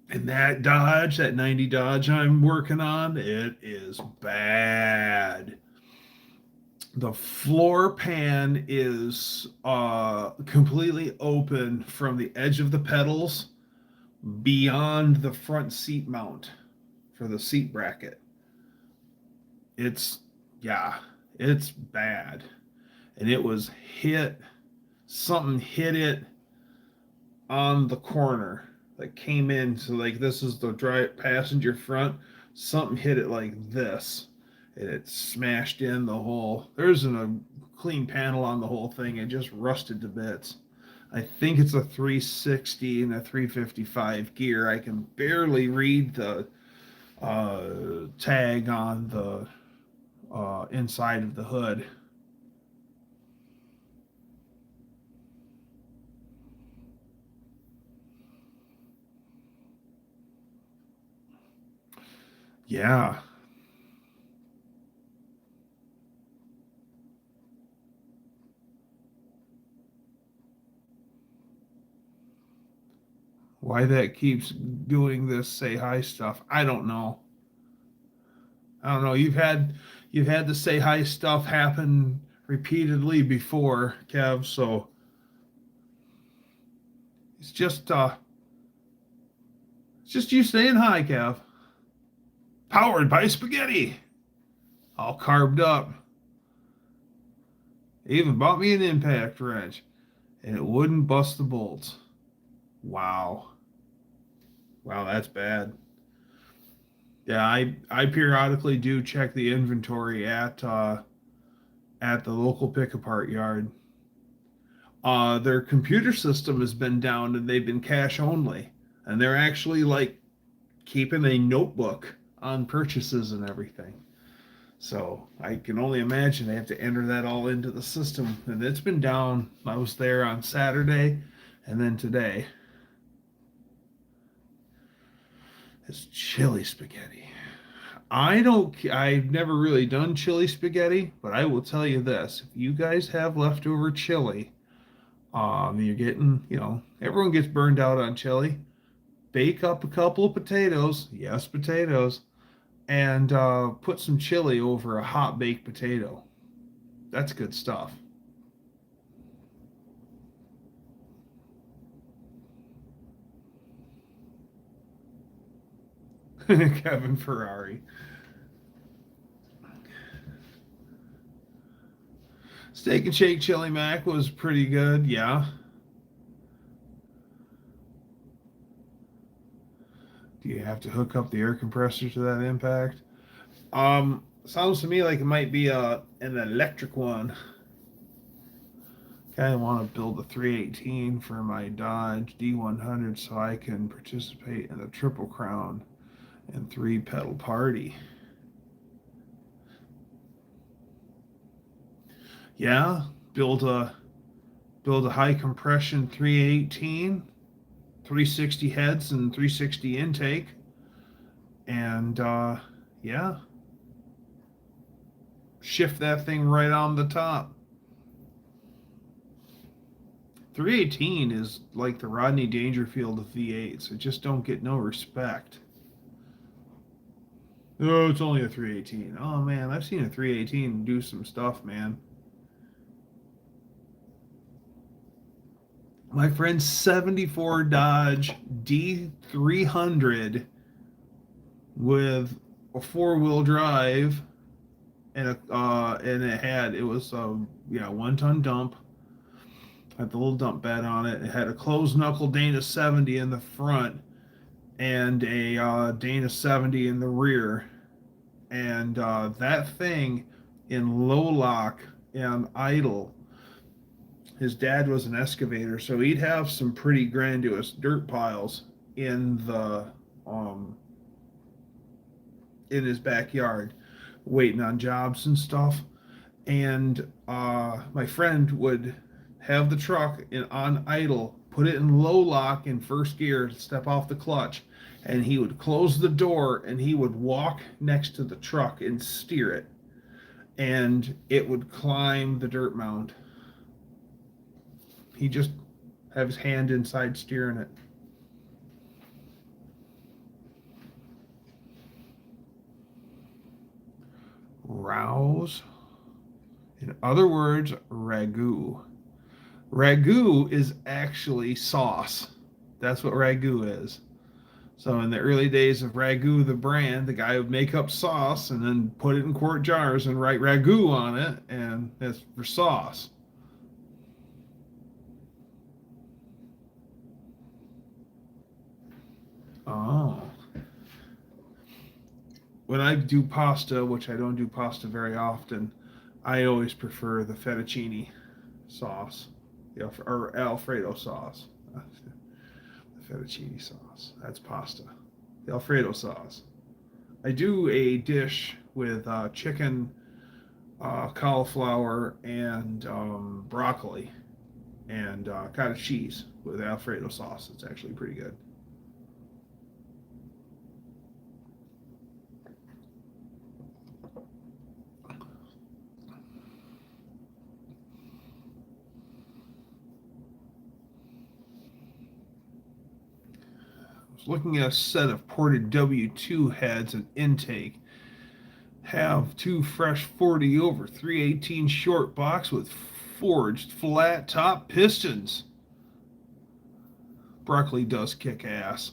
And that Dodge, that 90 Dodge I'm working on, it is bad. The floor pan is completely open from the edge of the pedals beyond the front seat mount for the seat bracket. It's, yeah, it's bad. And it was something hit it on the corner that came in. So, like, this is the passenger front. Something hit it like this, and it smashed in the whole. There isn't a clean panel on the whole thing. It just rusted to bits. I think it's a 360 and a 355 gear. I can barely read the tag on the inside of the hood. Yeah. Why that keeps doing this say hi stuff, I don't know. I don't know. You've had the say hi stuff happen repeatedly before, Kev, so it's just you saying hi, Kev. Powered by spaghetti. All carved up. They even bought me an impact wrench and it wouldn't bust the bolts. Wow. Wow, that's bad. Yeah, I periodically do check the inventory at the local pick apart yard. Their computer system has been down and they've been cash only. And they're actually like keeping a notebook on purchases and everything. So I can only imagine they have to enter that all into the system. And it's been down. I was there on Saturday and then today. It's chili spaghetti. I've never really done chili spaghetti, but I will tell you this. If you guys have leftover chili, you're getting, everyone gets burned out on chili. Bake up a couple of potatoes. Yes, potatoes. And put some chili over a hot baked potato. That's good stuff. Kevin Ferrari. Steak and Shake Chili Mac was pretty good, yeah. Do you have to hook up the air compressor to that impact? Sounds to me like it might be an electric one. Kind of want to build a 318 for my Dodge D100 so I can participate in the Triple Crown and 3-pedal party. Yeah, build a high compression 318, 360 heads and 360 intake, and yeah, shift that thing right on the top. 318 is like the Rodney Dangerfield of V8s. It just don't get no respect. Oh, it's only a 318. Oh man, I've seen a 318 do some stuff, man. My friend's 74 Dodge D300 with a 4-wheel drive and it was a 1-ton dump. Had the little dump bed on it. It had a closed knuckle Dana 70 in the front and a Dana 70 in the rear. And that thing in low lock and idle. His dad was an excavator, so he'd have some pretty grandiose dirt piles in his backyard, waiting on jobs and stuff. And my friend would have the truck on idle, put it in low lock in first gear, step off the clutch, and he would close the door and he would walk next to the truck and steer it, and it would climb the dirt mound. He just have his hand inside steering it. Rouse. In other words, ragu. Ragu is actually sauce. That's what ragu is. So in the early days of Ragu, the brand, the guy would make up sauce and then put it in quart jars and write ragu on it, and that's for sauce. Oh. When I do pasta, which I don't do pasta very often, I always prefer the fettuccine sauce, or Alfredo sauce. The fettuccine sauce. That's pasta. The Alfredo sauce. I do a dish with chicken, cauliflower, and broccoli, and cottage cheese with Alfredo sauce. It's actually pretty good. Looking at a set of ported W2 heads and intake. Have two fresh 40 over 318 short box with forged flat top pistons. Broccoli does kick ass.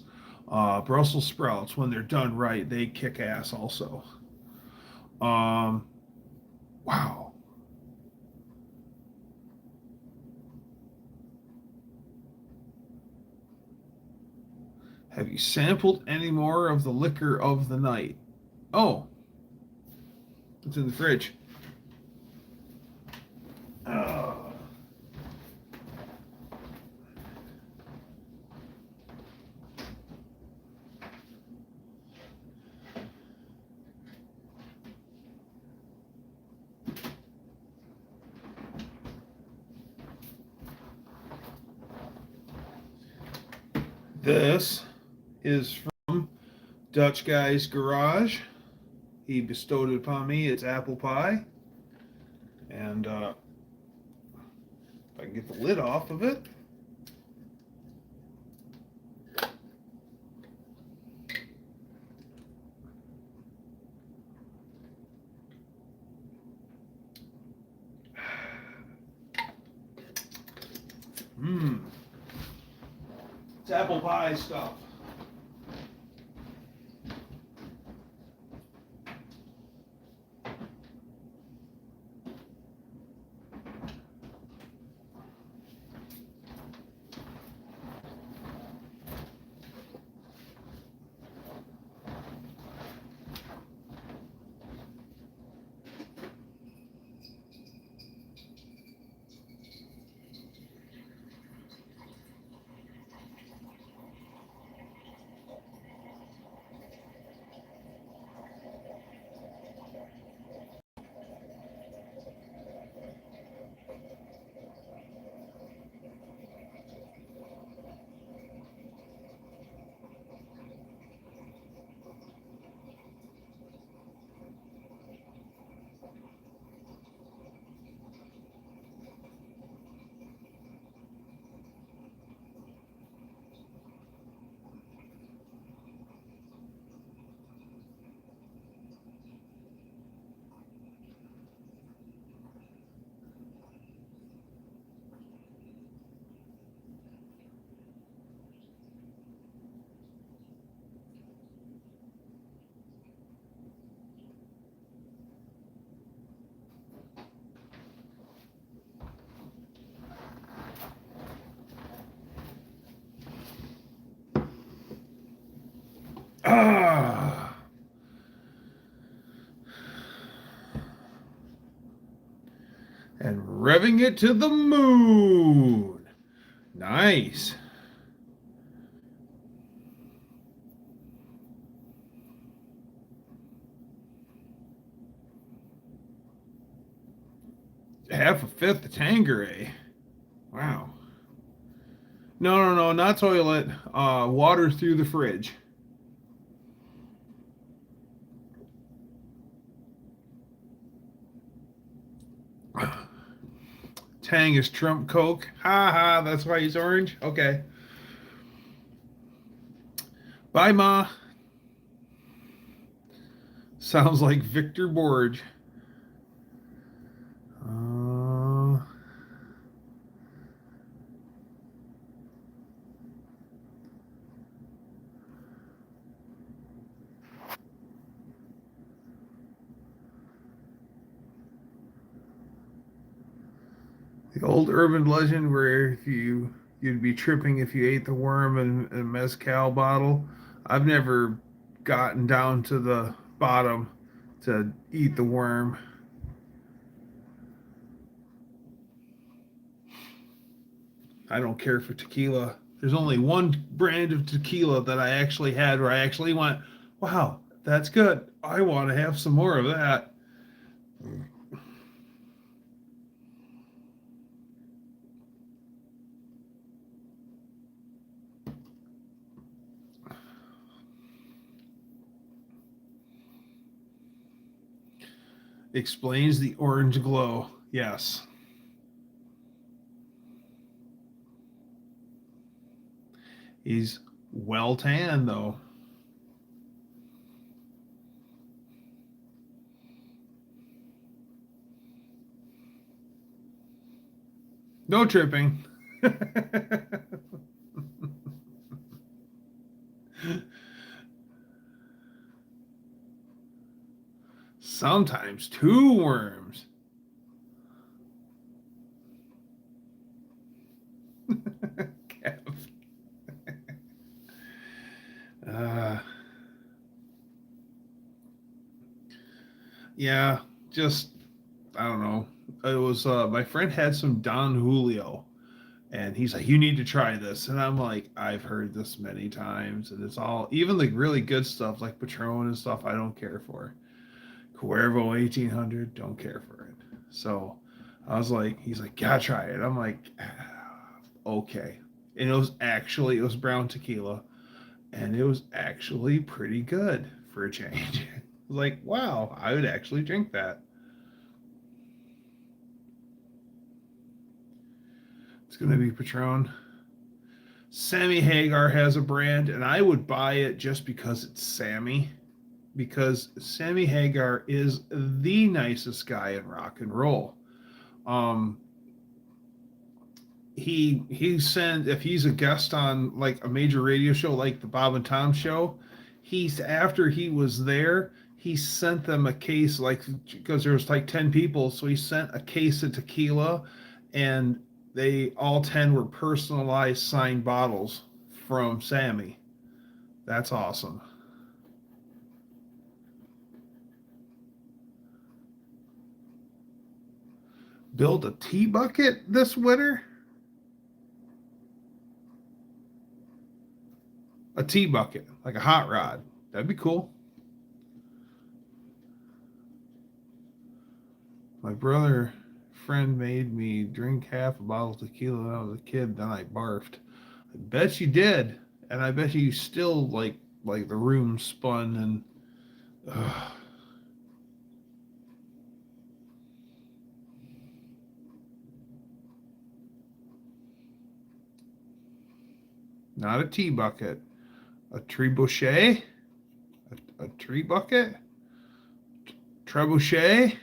Brussels sprouts, when they're done right, they kick ass also. Wow. Have you sampled any more of the liquor of the night? Oh, it's in the fridge. This is from Dutch Guy's Garage. He bestowed it upon me. It's apple pie. And if I can get the lid off of it. Mmm. It's apple pie stuff. Ah. And revving it to the moon. Nice. Half a fifth of Tanqueray. Wow. No, not toilet. Water through the fridge. Tang is Trump Coke. Ha ha, that's why he's orange? Okay. Bye, Ma. Sounds like Victor Borge. The old urban legend where if you'd be tripping if you ate the worm in a mezcal bottle. I've never gotten down to the bottom to eat the worm. I don't care for tequila. There's only one brand of tequila that I actually had where I actually went, wow, that's good. I want to have some more of that. Explains the orange glow. Yes. He's well tanned, though. No tripping. Sometimes two worms. uh, yeah, just I don't know. It was my friend had some Don Julio, and he's like, "You need to try this," and I'm like, "I've heard this many times, and it's all even the really good stuff like Patron and stuff. I don't care for. Cuervo 1800, don't care for it." So I was like, he's like, "Gotta try it." I'm like, "Okay." and it was brown tequila, and it was actually pretty good for a change. Like, wow, I would actually drink that. It's gonna be Patron. Sammy Hagar has a brand, and I would buy it just because it's Sammy. Because Sammy Hagar is the nicest guy in rock and roll. Um, he sent, if he's a guest on like a major radio show like the Bob and Tom show, he's after he was there, he sent them a case, like, because there was like 10 people, so he sent a case of tequila, and they all 10 were personalized signed bottles from Sammy. That's awesome. Build a tea bucket this winter? A tea bucket, like a hot rod. That'd be cool. My brother friend made me drink half a bottle of tequila when I was a kid, then I barfed. I bet you did. And I bet you still like the room spun and not a tea bucket. A trebuchet? A tree bucket? Trebuchet?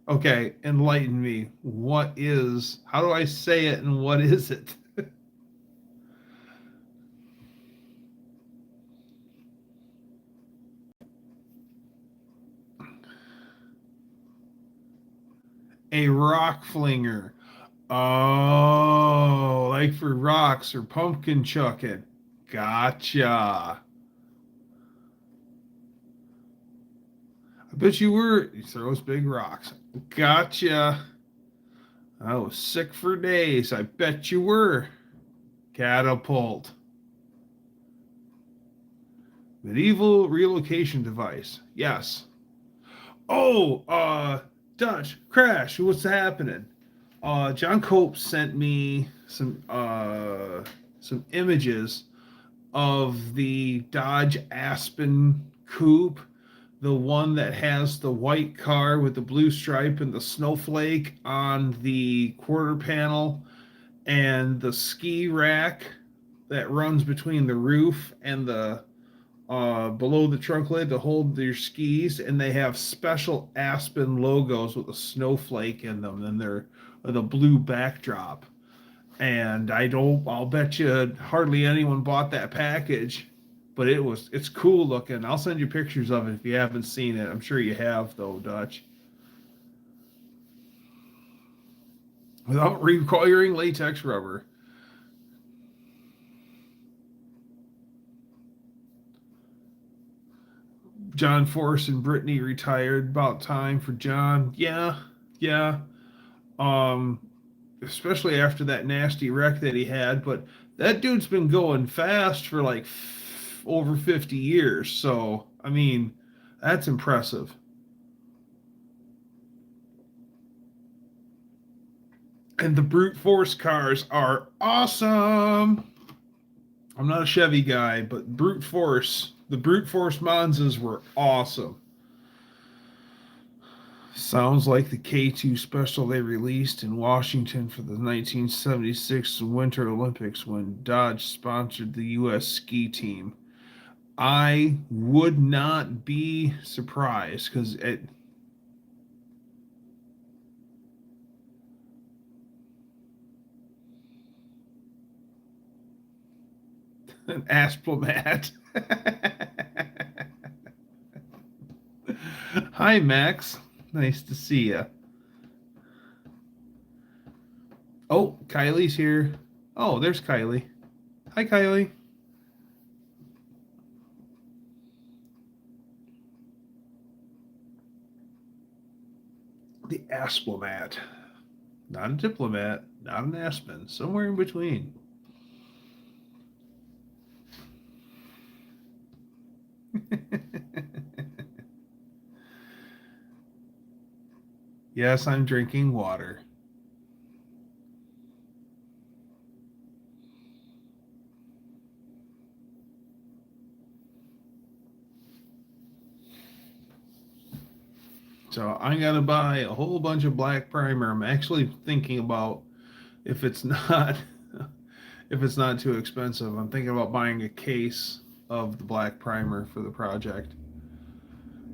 Okay, enlighten me. How do I say it and what is it? A rock flinger. Oh, like for rocks or pumpkin chucking. Gotcha. I bet you were. He throws big rocks. Gotcha. I was sick for days. I bet you were. Catapult. Medieval relocation device. Yes. Oh, Dutch, Crash, what's happening? John Cope sent me some images of the Dodge Aspen Coupe, the one that has the white car with the blue stripe and the snowflake on the quarter panel, and the ski rack that runs between the roof and the below the trunk lid to hold your skis, and they have special Aspen logos with a snowflake in them, and they're with a blue backdrop. And I'll bet you hardly anyone bought that package, but it's cool looking. I'll send you pictures of it if you haven't seen it. I'm sure you have though, Dutch. Without requiring latex rubber. John Force and Brittany retired. About time for John. Yeah, yeah. Um, Especially after that nasty wreck that he had. But that dude's been going fast for like over 50 years. So, I mean, that's impressive. And the brute force cars are awesome. I'm not a Chevy guy, but the brute force Monzas were awesome. Sounds like the K2 special they released in Washington for the 1976 Winter Olympics when Dodge sponsored the U.S. ski team. I would not be surprised because it. An Asplomat. Hi, Max. Nice to see you. Oh, Kylie's here. Oh, there's Kylie. Hi, Kylie. The Asplomat. Not a diplomat, not an Aspen, somewhere in between. Yes, I'm drinking water. So I'm gonna buy a whole bunch of black primer. I'm actually thinking about, if it's not if it's not too expensive, I'm thinking about buying a case of the black primer for the project.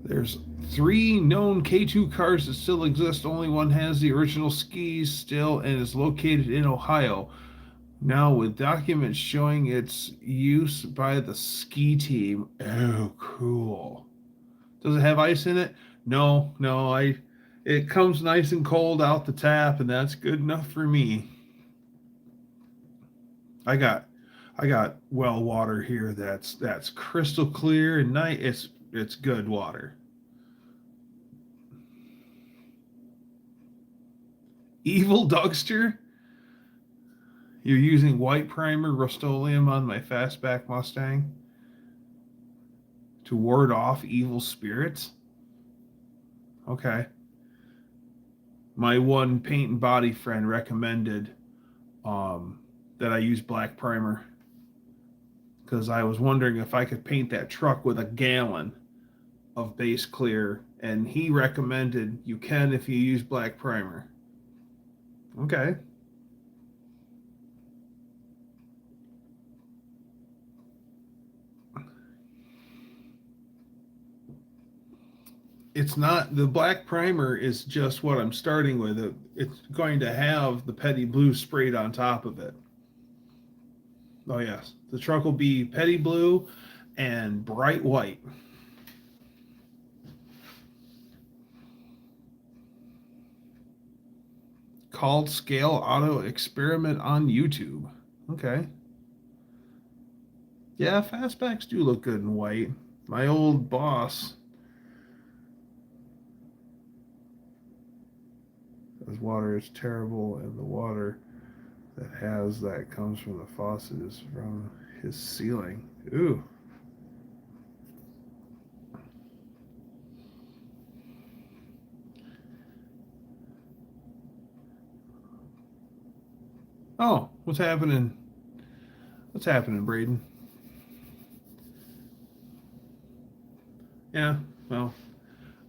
There's 3 known K2 cars that still exist. Only one has the original skis still and is located in Ohio. Now, with documents showing its use by the ski team. Oh, cool. Does it have ice in it? No, no. It comes nice and cold out the tap, and that's good enough for me. I got I got well water here that's crystal clear and nice. It's good water. Evil Dougster, you're using white primer Rust-Oleum on my fastback Mustang to ward off evil spirits. Okay. My one paint and body friend recommended that I use black primer because I was wondering if I could paint that truck with a gallon of base clear, and he recommended you can if you use black primer. Okay. It's not, the black primer is just what I'm starting with. It's going to have the petty blue sprayed on top of it. Oh yes, the truck will be petty blue and bright white. Called Scale Auto Experiment on YouTube. Okay. Yeah, fastbacks do look good in white. My old boss, his water is terrible, and the water that comes from the faucet is from his ceiling. Ooh. Oh, what's happening? What's happening, Braden? Yeah, well,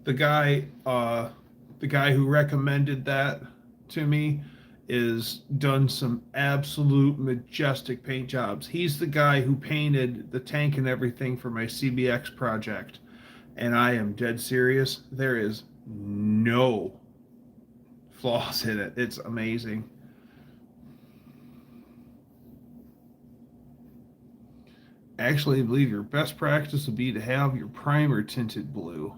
the guy, the guy who recommended that to me is done some absolute majestic paint jobs. He's the guy who painted the tank and everything for my CBX project, and I am dead serious. There is no flaws in it. It's amazing. Actually, I believe your best practice would be to have your primer tinted blue.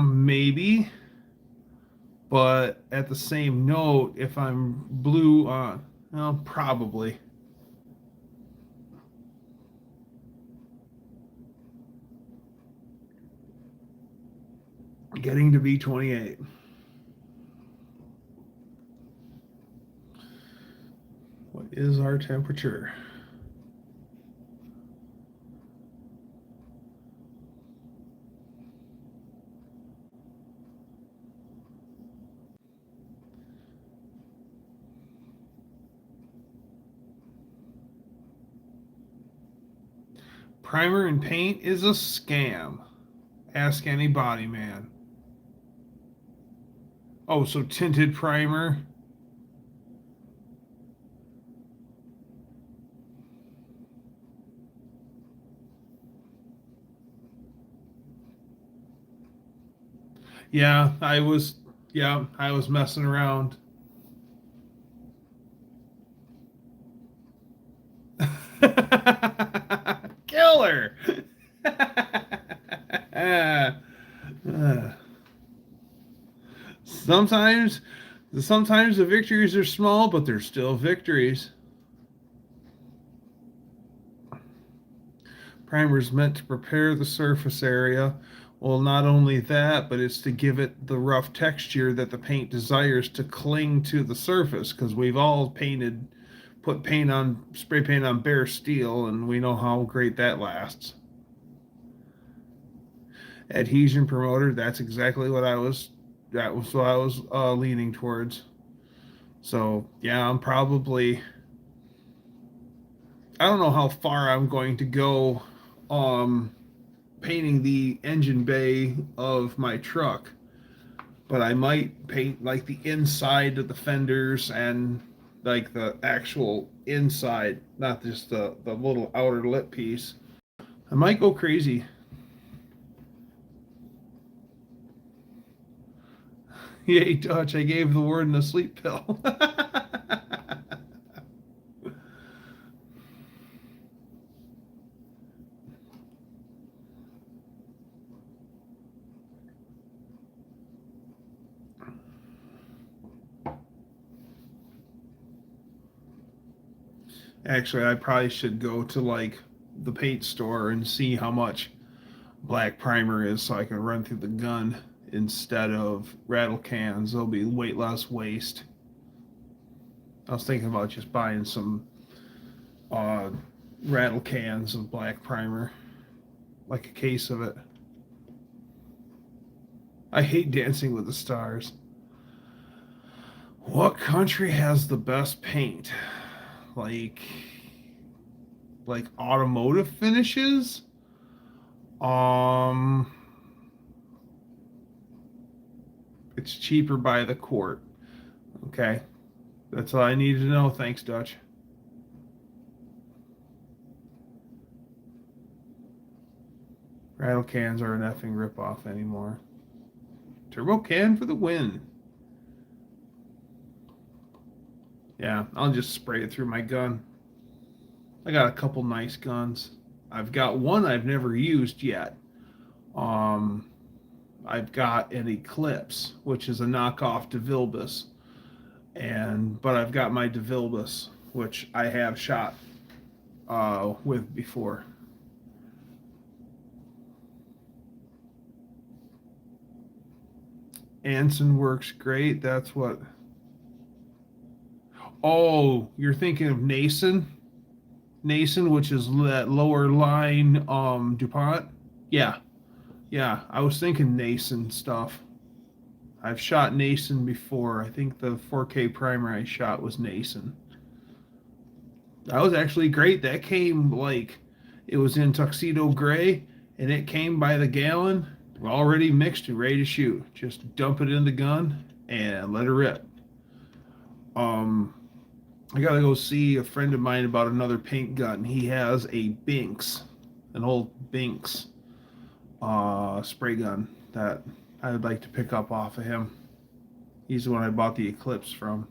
Maybe, but at the same note, if I'm blue on, well, probably. Getting to be 28. What is our temperature? Primer and paint is a scam. Ask any body man. Oh, so tinted primer. Yeah, I was. Yeah, I was messing around. Killer. sometimes, sometimes the victories are small, but they're still victories. Primer is meant to prepare the surface area. Well, not only that, but it's to give it the rough texture that the paint desires to cling to the surface, because we've all put paint on, spray paint on bare steel, and we know how great that lasts. Adhesion promoter, that's exactly that was what I was leaning towards. So, yeah, I don't know how far I'm going to go. Um, painting the engine bay of my truck, but I might paint like the inside of the fenders and like the actual inside, not just the little outer lip piece. I might go crazy. Yay, Dutch, I gave the warden a sleep pill. Actually, I probably should go to like the paint store and see how much black primer is so I can run through the gun instead of rattle cans. There'll be way less waste. I was thinking about just buying some uh, rattle cans of black primer, like a case of it. I hate Dancing with the Stars. What country has the best paint? Like like automotive finishes? Um it's cheaper by the quart. Okay. That's all I need to know. Thanks, Dutch. Rattle cans are an effing ripoff anymore. Turbo can for the win. Yeah, I'll just spray it through my gun. I got a couple nice guns. I've got one I've never used yet. Um, I've got an Eclipse, which is a knockoff DeVilbiss, but I've got my DeVilbiss, which I have shot with before. Anson works great. That's what. Oh, you're thinking of Nason? Nason, which is that lower line DuPont? Yeah, yeah. I was thinking Nason stuff. I've shot Nason before. I think the 4K primer I shot was Nason. That was actually great. That came like it was in tuxedo gray and it came by the gallon, already mixed and ready to shoot. Just dump it in the gun and let it rip. Um, I gotta go see a friend of mine about another paint gun. He has a Binks, an old Binks spray gun that I would like to pick up off of him. He's the one I bought the Eclipse from.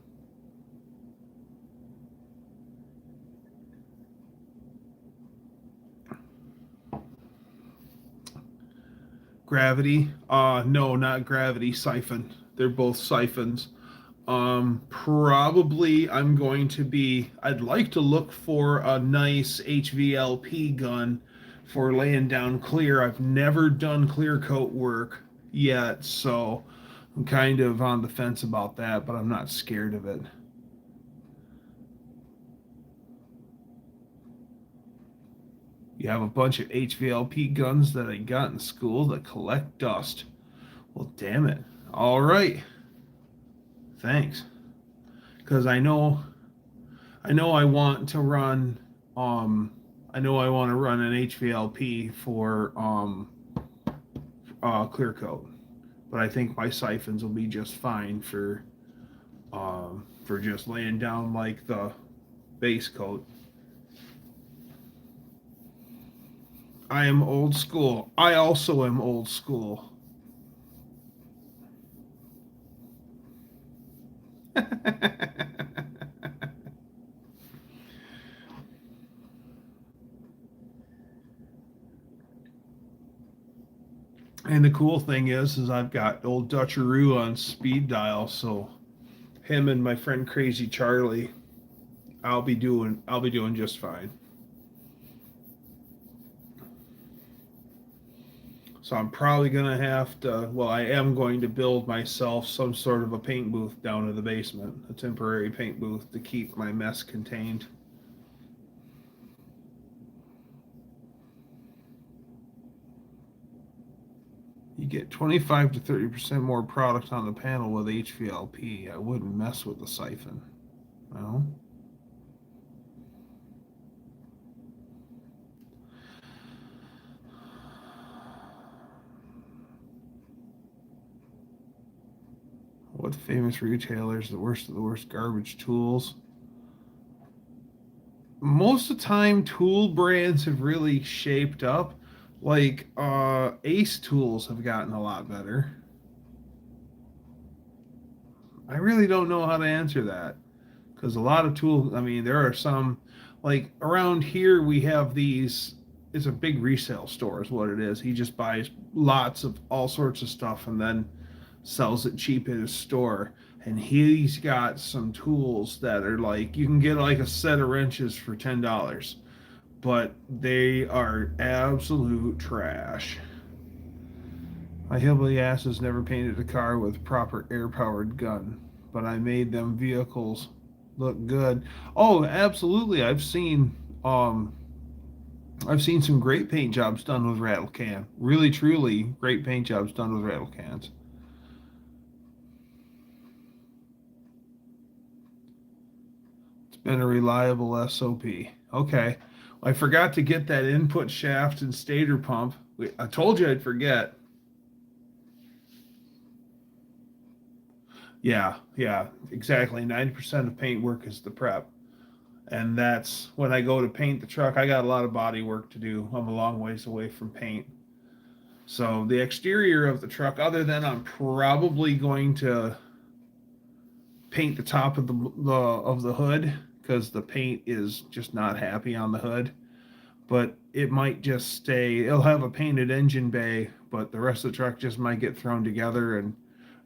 Gravity? No, not Gravity. Siphon. They're both siphons. Probably I'm going to be. I'd like to look for a nice HVLP gun for laying down clear. I've never done clear coat work yet, so I'm kind of on the fence about that, but I'm not scared of it. You have a bunch of HVLP guns that I got in school that collect dust. Well, damn it. All right. Thanks. Because I know I want to run um I know I want to run an HVLP for clear coat. But I think my siphons will be just fine for just laying down like the base coat. I am old school. I also am old school. And the cool thing is I've got old Dutcheroo on speed dial, so him and my friend Crazy Charlie, I'll be doing just fine. So I'm probably gonna have to, well, I am going to build myself some sort of a paint booth down in the basement, a temporary paint booth to keep my mess contained. You get 25 to 30% more product on the panel with HVLP. I wouldn't mess with the siphon. Well, What famous retailers, the worst of the worst garbage tools? Most of the time, tool brands have really shaped up. Like Ace tools have gotten a lot better. I really don't know how to answer that because a lot of tools, I mean, there are some, like around here, we have these. It's a big resale store, is what it is. He just buys lots of all sorts of stuff and then sells it cheap at his store. And he's got some tools that are like, you can get like a set of wrenches for $10, but they are absolute trash. My hillbilly asses never painted a car with proper air-powered gun, but I made them vehicles look good. Oh, absolutely. I've seen some great paint jobs done with rattle can. Really, truly great paint jobs done with rattle cans. It's been a reliable SOP. Okay. I forgot to get that input shaft and stator pump. I told you I'd forget. Yeah, yeah, exactly. 90% of paint work is the prep. And that's when I go to paint the truck. I got a lot of body work to do. I'm a long ways away from paint. So the exterior of the truck, other than I'm probably going to paint the top of the hood because the paint is just not happy on the hood. But it might just stay. It'll have a painted engine bay, but the rest of the truck just might get thrown together and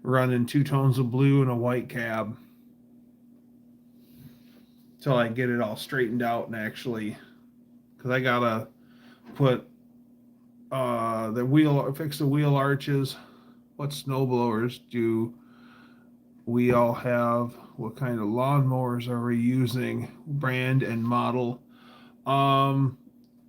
run in two tones of blue and a white cab till I get it all straightened out and actually, because I gotta put the wheel, fix the wheel arches. What snow blowers do we all have? What kind of lawnmowers are we using? Brand and model. Um,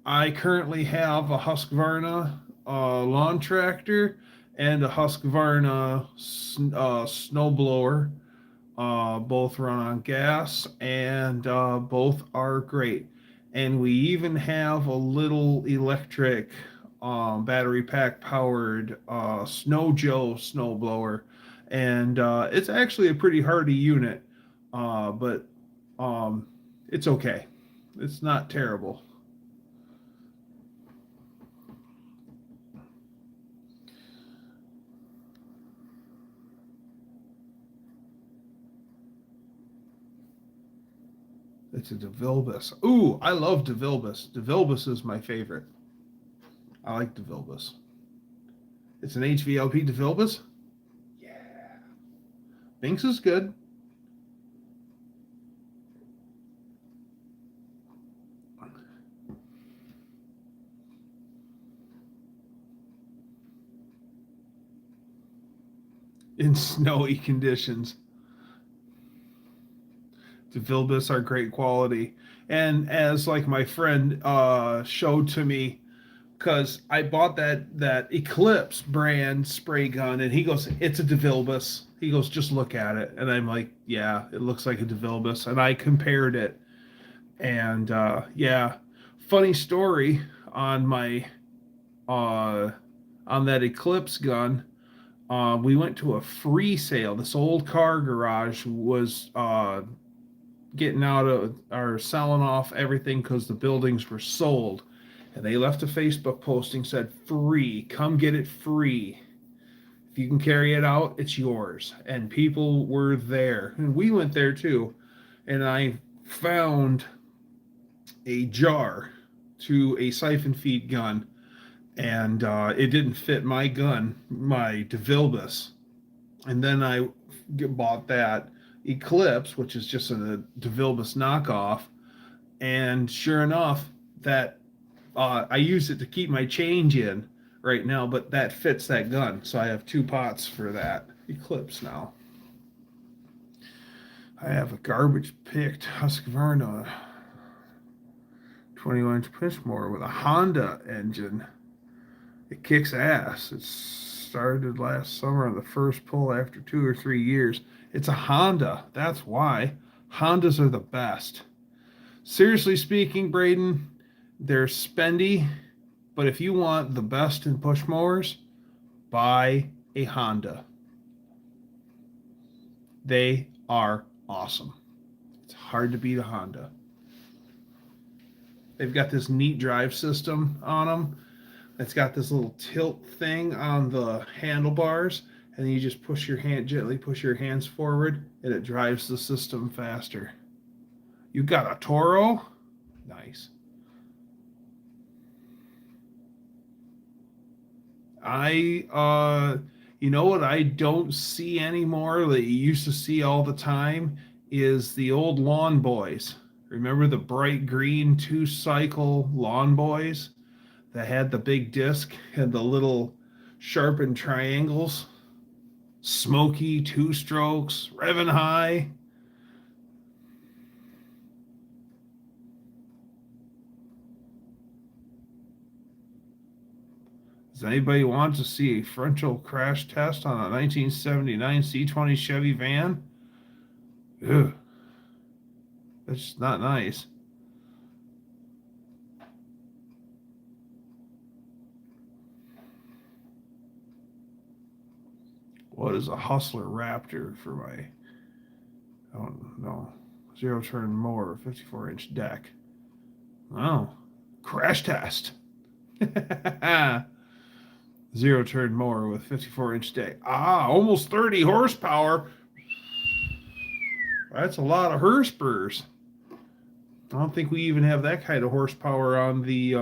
I currently have a Husqvarna lawn tractor and a Husqvarna snowblower. Both run on gas and both are great. And we even have a little electric battery pack powered Snow Joe snowblower. And it's actually a pretty hardy unit, but um, it's okay. It's not terrible. It's a DeVilbiss. Ooh, I love DeVilbiss. DeVilbiss is my favorite. I like DeVilbiss. It's an HVLP DeVilbiss. Yeah. Binks is good. In snowy conditions. DeVilbiss are great quality. And as like my friend showed to me, because I bought that Eclipse brand spray gun, and he goes, "It's a DeVilbiss." He goes, "Just look at it," and I'm like, "Yeah, it looks like a DeVilbiss." And I compared it, and yeah, funny story on my uh, on that Eclipse gun. We went to a free sale. This old car garage was getting out of or selling off everything because the buildings were sold. And they left a Facebook posting said free, come get it free. If you can carry it out, it's yours. And people were there. And we went there too. And I found a jar to a siphon feed gun. And it didn't fit my gun, my DeVilbiss. And then I bought that Eclipse, which is just a DeVilbiss knockoff. And sure enough, that I use it to keep my change in right now, but that fits that gun. So I have two pots for that Eclipse now. I have a garbage picked Husqvarna 21-inch pinch mower with a Honda engine. It kicks ass. It started last summer on the first pull after 2 or 3 years. It's a Honda. That's why. Hondas are the best. Seriously speaking, Braden, they're spendy, but if you want the best in push mowers, buy a Honda. They are awesome. It's hard to beat a Honda. They've got this neat drive system on them. It's got this little tilt thing on the handlebars, and then you just gently push your hands forward, and it drives the system faster. You got a Toro? Nice. You know what I don't see anymore that you used to see all the time is the old lawn boys. Remember the bright green 2-cycle lawn boys that had the big disc and the little sharpened triangles? Smoky, 2 strokes, revving high. Does anybody want to see a frontal crash test on a 1979 C20 Chevy van? Ugh. That's just not nice. What is a Hustler Raptor for my, I don't know, 0-turn mower, 54-inch deck? Oh, crash test. 0-turn mower with 54-inch deck. Almost 30 horsepower. That's a lot of horsepower. I don't think we even have that kind of horsepower on the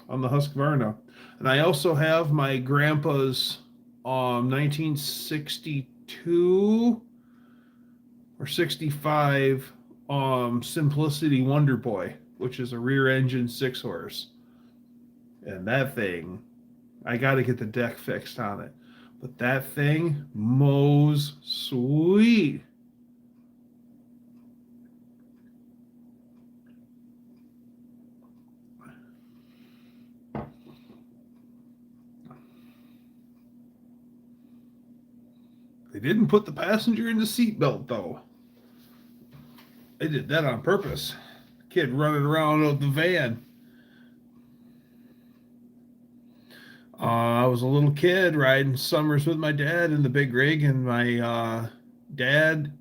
Husqvarna. And I also have my grandpa's 1962 or 65 Simplicity Wonder Boy, which is a rear engine 6-horse. And that thing, I got to get the deck fixed on it. But that thing mows sweet. They didn't put the passenger in the seatbelt, though. They did that on purpose. Kid running around with the van. I was a little kid riding summers with my dad in the big rig, and my dad,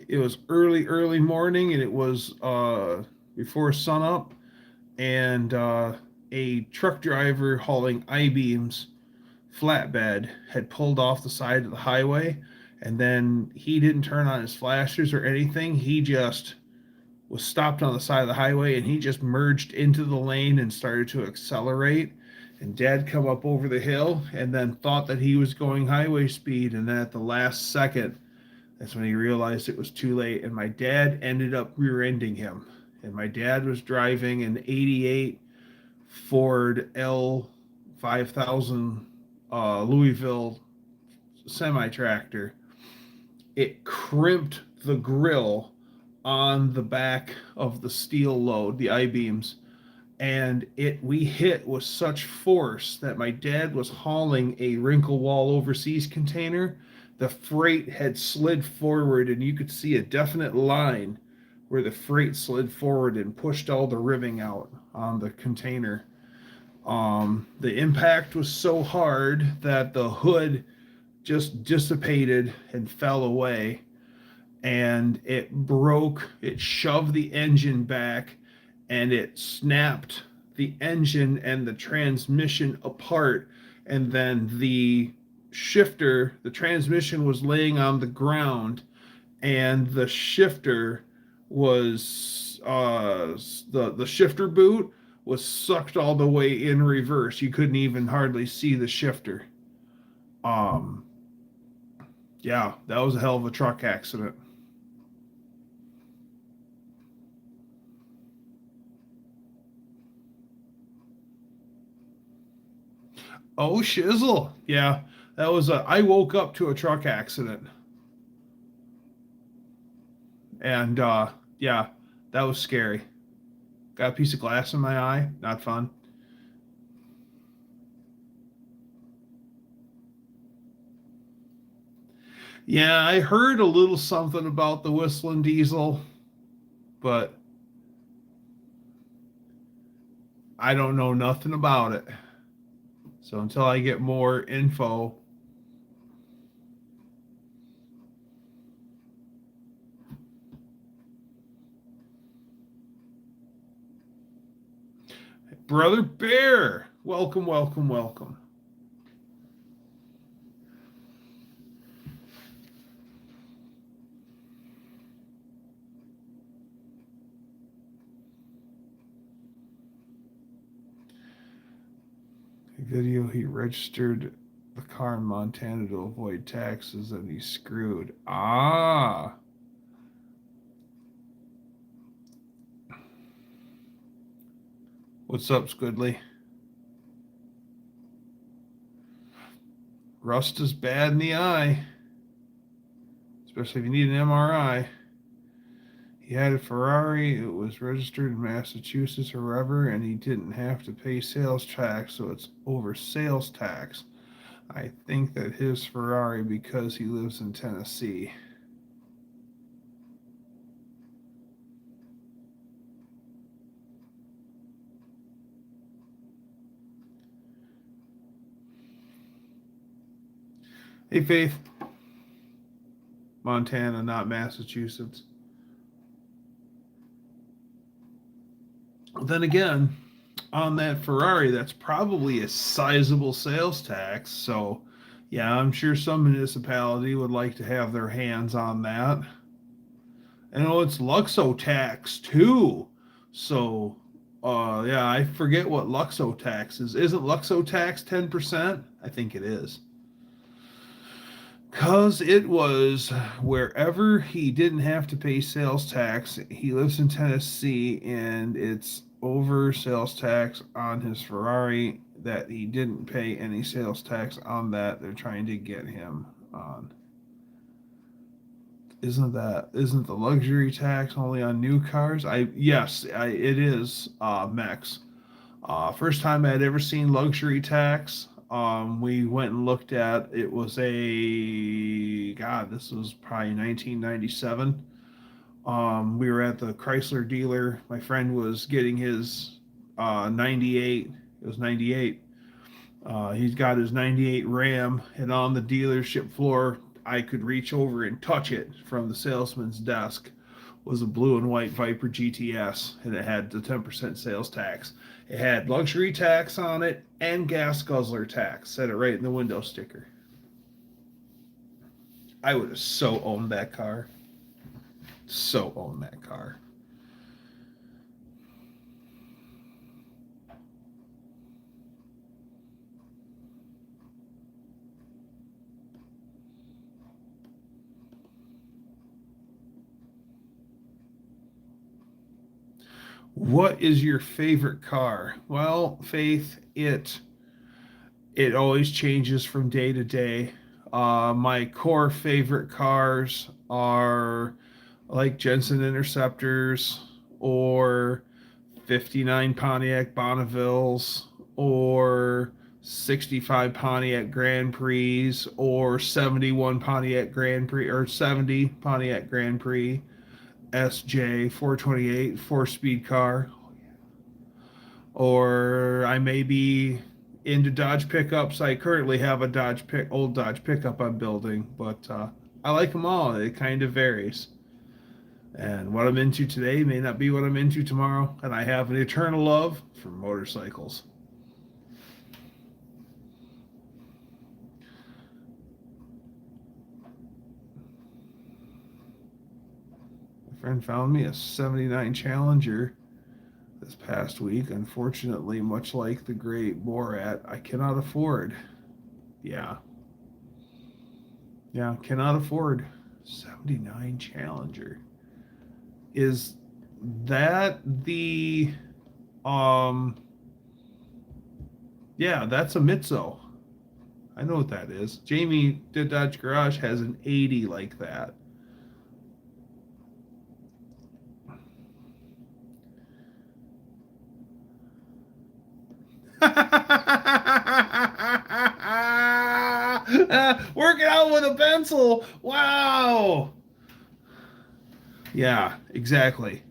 it was early morning, and it was before sunup, and a truck driver hauling I-beams flatbed had pulled off the side of the highway, and then he didn't turn on his flashers or anything. He just was stopped on the side of the highway, and he just merged into the lane and started to accelerate. And Dad come up over the hill and then thought that he was going highway speed, and then at the last second, that's when he realized it was too late, and my dad ended up rear-ending him. And my dad was driving an 88 Ford L5000 Louisville semi-tractor. It crimped the grill on the back of the steel load, the I-beams, and we hit with such force that my dad was hauling a wrinkle wall overseas container. The freight had slid forward, and you could see a definite line where the freight slid forward and pushed all the ribbing out on the container. The impact was so hard that the hood just dissipated and fell away, and it broke. It shoved the engine back, and it snapped the engine and the transmission apart. And then the transmission was laying on the ground, and the shifter was the shifter boot was sucked all the way in reverse. You couldn't even hardly see the shifter. Yeah, that was a hell of a truck accident. Oh, shizzle. Yeah, I woke up to a truck accident. And yeah, that was scary. Got a piece of glass in my eye. Not fun. Yeah, I heard a little something about the whistling diesel, but I don't know nothing about it. So until I get more info. Brother Bear, welcome, welcome, welcome. Video, he registered the car in Montana to avoid taxes and he's screwed. Ah. What's up, Squidly? Rust is bad in the eye, especially if you need an MRI. He had a Ferrari, it was registered in Massachusetts or wherever, and he didn't have to pay sales tax, so it's over sales tax. I think that his Ferrari, because he lives in Tennessee. Hey, Faith. Montana, not Massachusetts. Then again, on that Ferrari, that's probably a sizable sales tax. So, yeah, I'm sure some municipality would like to have their hands on that. And oh, it's Luxo tax too. So, yeah, I forget what Luxo tax is. Isn't Luxo tax 10%? I think it is. Because it was wherever he didn't have to pay sales tax. He lives in Tennessee, and it's over sales tax on his Ferrari that he didn't pay any sales tax on that. They're trying to get him on. Isn't the luxury tax only on new cars? Yes, it is, Max. First time I'd ever seen luxury tax. We went and looked at it was this was probably 1997. We were at the Chrysler dealer. My friend was getting his 98. It was 98. He's got his 98 Ram, and on the dealership floor, I could reach over and touch it from the salesman's desk, was a blue and white Viper GTS, and it had the 10% sales tax. It had luxury tax on it and gas guzzler tax. Said it right in the window sticker. I would have so owned that car. So owned that car. What is your favorite car? Well, Faith, it always changes from day to day. My core favorite cars are like Jensen Interceptors or 59 Pontiac Bonnevilles or 65 Pontiac Grand Prix or 71 Pontiac Grand Prix or 70 Pontiac Grand Prix SJ 428 4-speed car. Or I may be into Dodge pickups. I currently have a old Dodge pickup I'm building, but I like them all. It kind of varies. And what I'm into today may not be what I'm into tomorrow. And I have an eternal love for motorcycles. My friend found me a 79 Challenger this past week. Unfortunately, much like the great Borat, I cannot afford. Yeah. Yeah, cannot afford 79 Challenger. Is that the yeah, that's a Mitzo. I know what that is. Jamie did Dodge Garage has an 80 like that. Working out with a pencil. Wow. Yeah, exactly.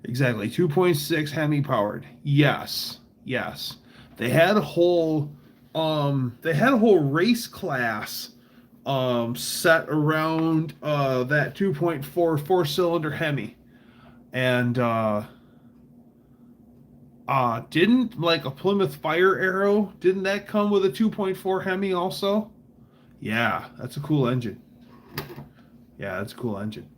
Exactly. 2.6 Hemi powered. Yes. Yes. They had a whole race class set around that 2.4 four-cylinder Hemi. And Didn't like a Plymouth Fire Arrow? Didn't that come with a 2.4 Hemi also? Yeah, that's a cool engine. Yeah, that's a cool engine.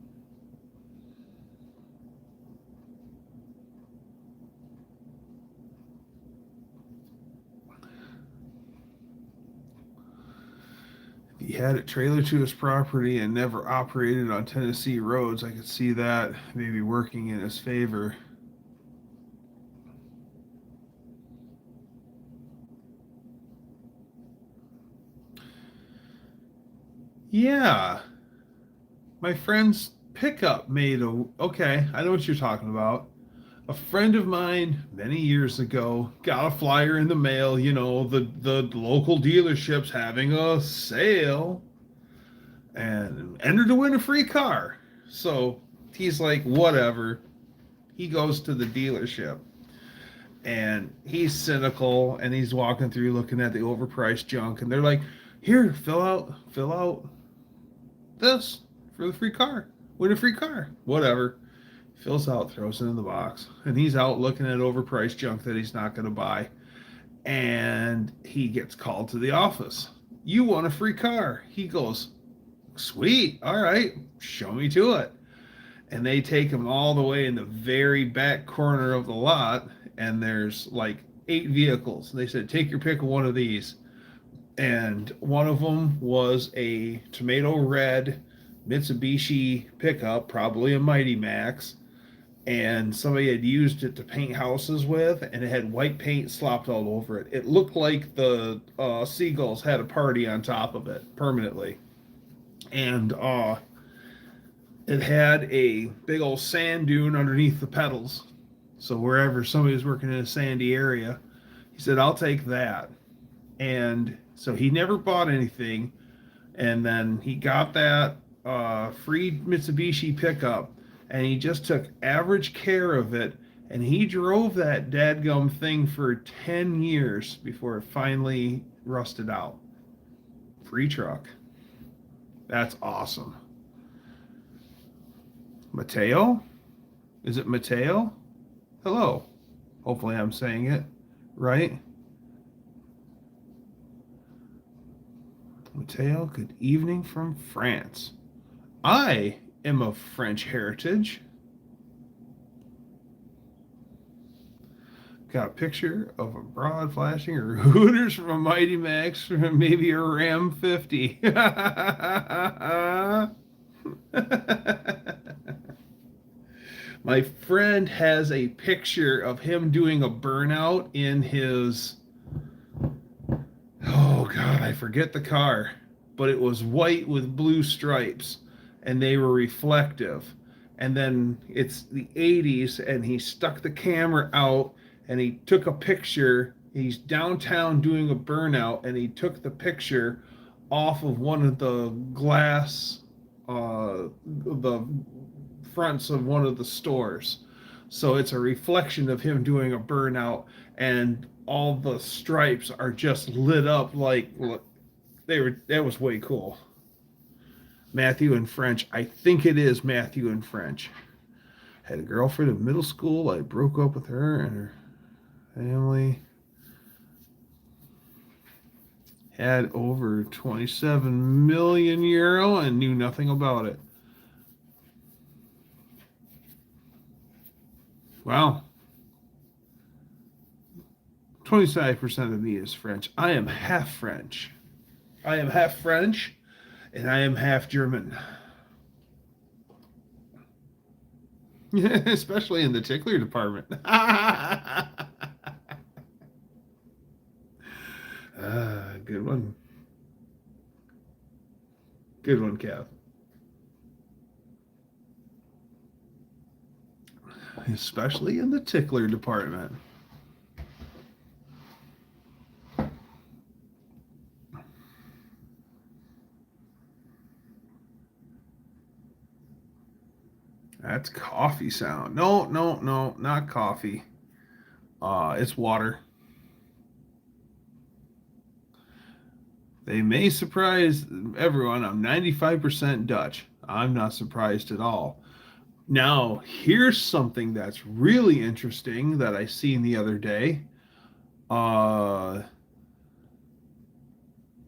If he had it trailer to his property and never operated on Tennessee roads, I could see that maybe working in his favor. Yeah, my friend's pickup made a. Okay, I know what you're talking about. A friend of mine many years ago got a flyer in the mail, the local dealerships having a sale and entered to win a free car. So he's like, whatever. He goes to the dealership and he's cynical and he's walking through looking at the overpriced junk and they're like, here, fill out this for the free car. Win a free car. Whatever. Fills out, throws it in the box, and he's out looking at overpriced junk that he's not going to buy. And he gets called to the office. You want a free car? He goes, sweet, all right, show me to it. And they take him all the way in the very back corner of the lot, and there's like 8 vehicles. They said, take your pick of one of these. And one of them was a tomato red Mitsubishi pickup, probably a Mighty Max, and somebody had used it to paint houses with, and it had white paint slopped all over it. It looked like the seagulls had a party on top of it permanently. And it had a big old sand dune underneath the pedals. So wherever somebody was working in a sandy area, he said, I'll take that. And so he never bought anything. And then he got that free Mitsubishi pickup, and he just took average care of it, and he drove that dadgum thing for 10 years before it finally rusted out. Free truck. That's awesome. Mateo? Is it Mateo? Hello. Hopefully I'm saying it right. Mateo, good evening from France. I am of French heritage. Got a picture of a broad flashing or Hooters from a Mighty Max from maybe a Ram 50. My friend has a picture of him doing a burnout in his, oh God, I forget the car, but it was white with blue stripes and they were reflective. And then it's the 80s and he stuck the camera out and he took a picture. He's downtown doing a burnout and he took the picture off of one of the glass, the fronts of one of the stores. So it's a reflection of him doing a burnout, and all the stripes are just lit up like they were. That was way cool. Matthew in French. I think it is Matthew in French. Had a girlfriend in middle school. I broke up with her and her family. Had over 27 million euro and knew nothing about it. Wow. 25% of me is French. I am half French. I am half French and I am half German. Especially in the tickler department. Good one. Good one, Kev. Especially in the tickler department. That's coffee sound. No, not coffee. It's water. They may surprise everyone. I'm 95% Dutch. I'm not surprised at all. Now, here's something that's really interesting that I seen the other day. Uh,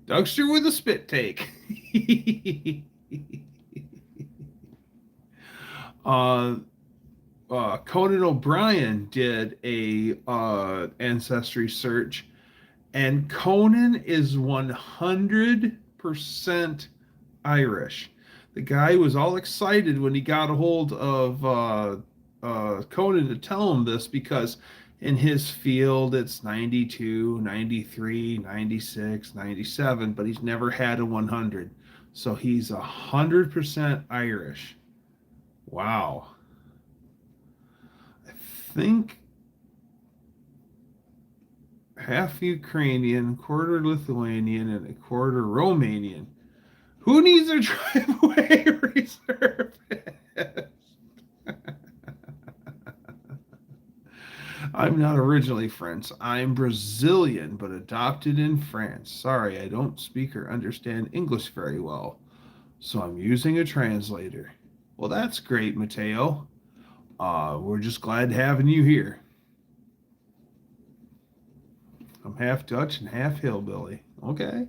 Dougster with a spit take. uh, Conan O'Brien did a ancestry search, and Conan is 100% Irish. The guy was all excited when he got a hold of Conan to tell him this because in his field it's 92, 93, 96, 97, but he's never had a 100. So he's 100% Irish. Wow. I think half Ukrainian, quarter Lithuanian, and a quarter Romanian. Who needs a driveway reserve? I'm not originally French. I'm Brazilian, but adopted in France. Sorry, I don't speak or understand English very well, so I'm using a translator. Well, that's great, Mateo. We're just glad having you here. I'm half Dutch and half hillbilly. Okay.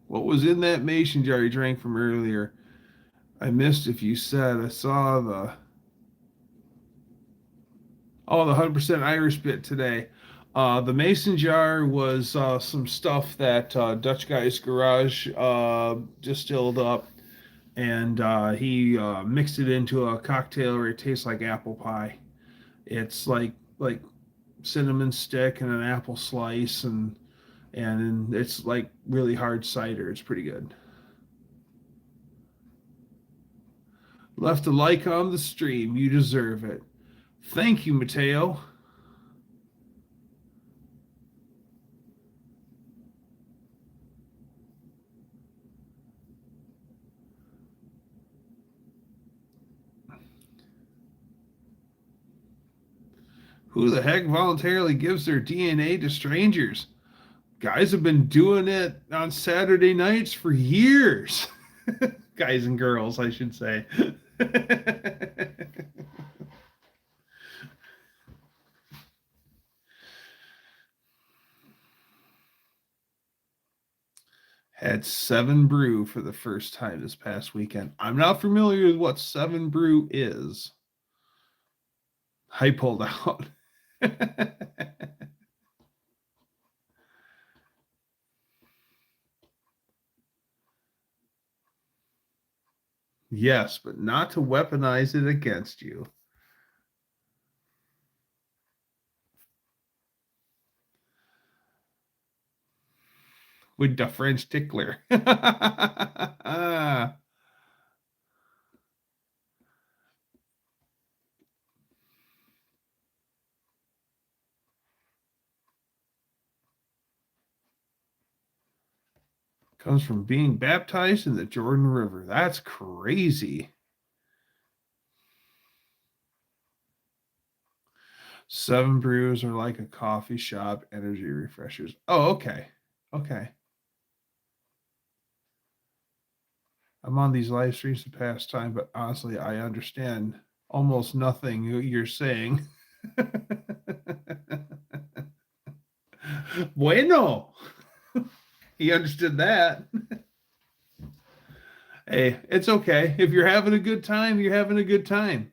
What was in that mason jar you drank from earlier? I missed if you said. I saw the 100% Irish bit today. The mason jar was some stuff that Dutch guy's garage distilled up, and he mixed it into a cocktail where it tastes like apple pie. It's like cinnamon stick and an apple slice, and it's like really hard cider. It's pretty good. Left a like on the stream. You deserve it. Thank you, Mateo. Who the heck voluntarily gives their DNA to strangers? Guys have been doing it on Saturday nights for years. Guys and girls, I should say. Had 7 Brew for the first time this past weekend. I'm not familiar with what 7 Brew is. I pulled out. Yes, but not to weaponize it against you. With the French tickler. Comes from being baptized in the Jordan River. That's crazy. 7 Brews are like a coffee shop energy refreshers. Oh, okay. Okay. I'm on these live streams to pass time, but honestly, I understand almost nothing you're saying. Bueno. He understood that. Hey, it's okay. If you're having a good time, you're having a good time.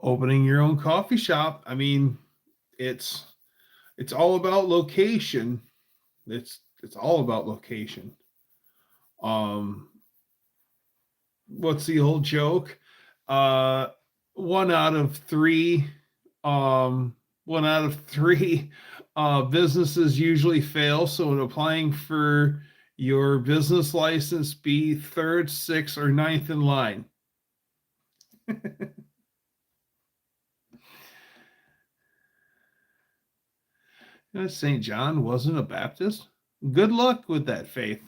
Opening your own coffee shop, I mean, it's all about location. It's all about location. Um, what's the old joke? Uh, one out of three, um, one out of three businesses usually fail. So when applying for your business license, be third, sixth, or ninth in line. St. John wasn't a Baptist. Good luck with that faith.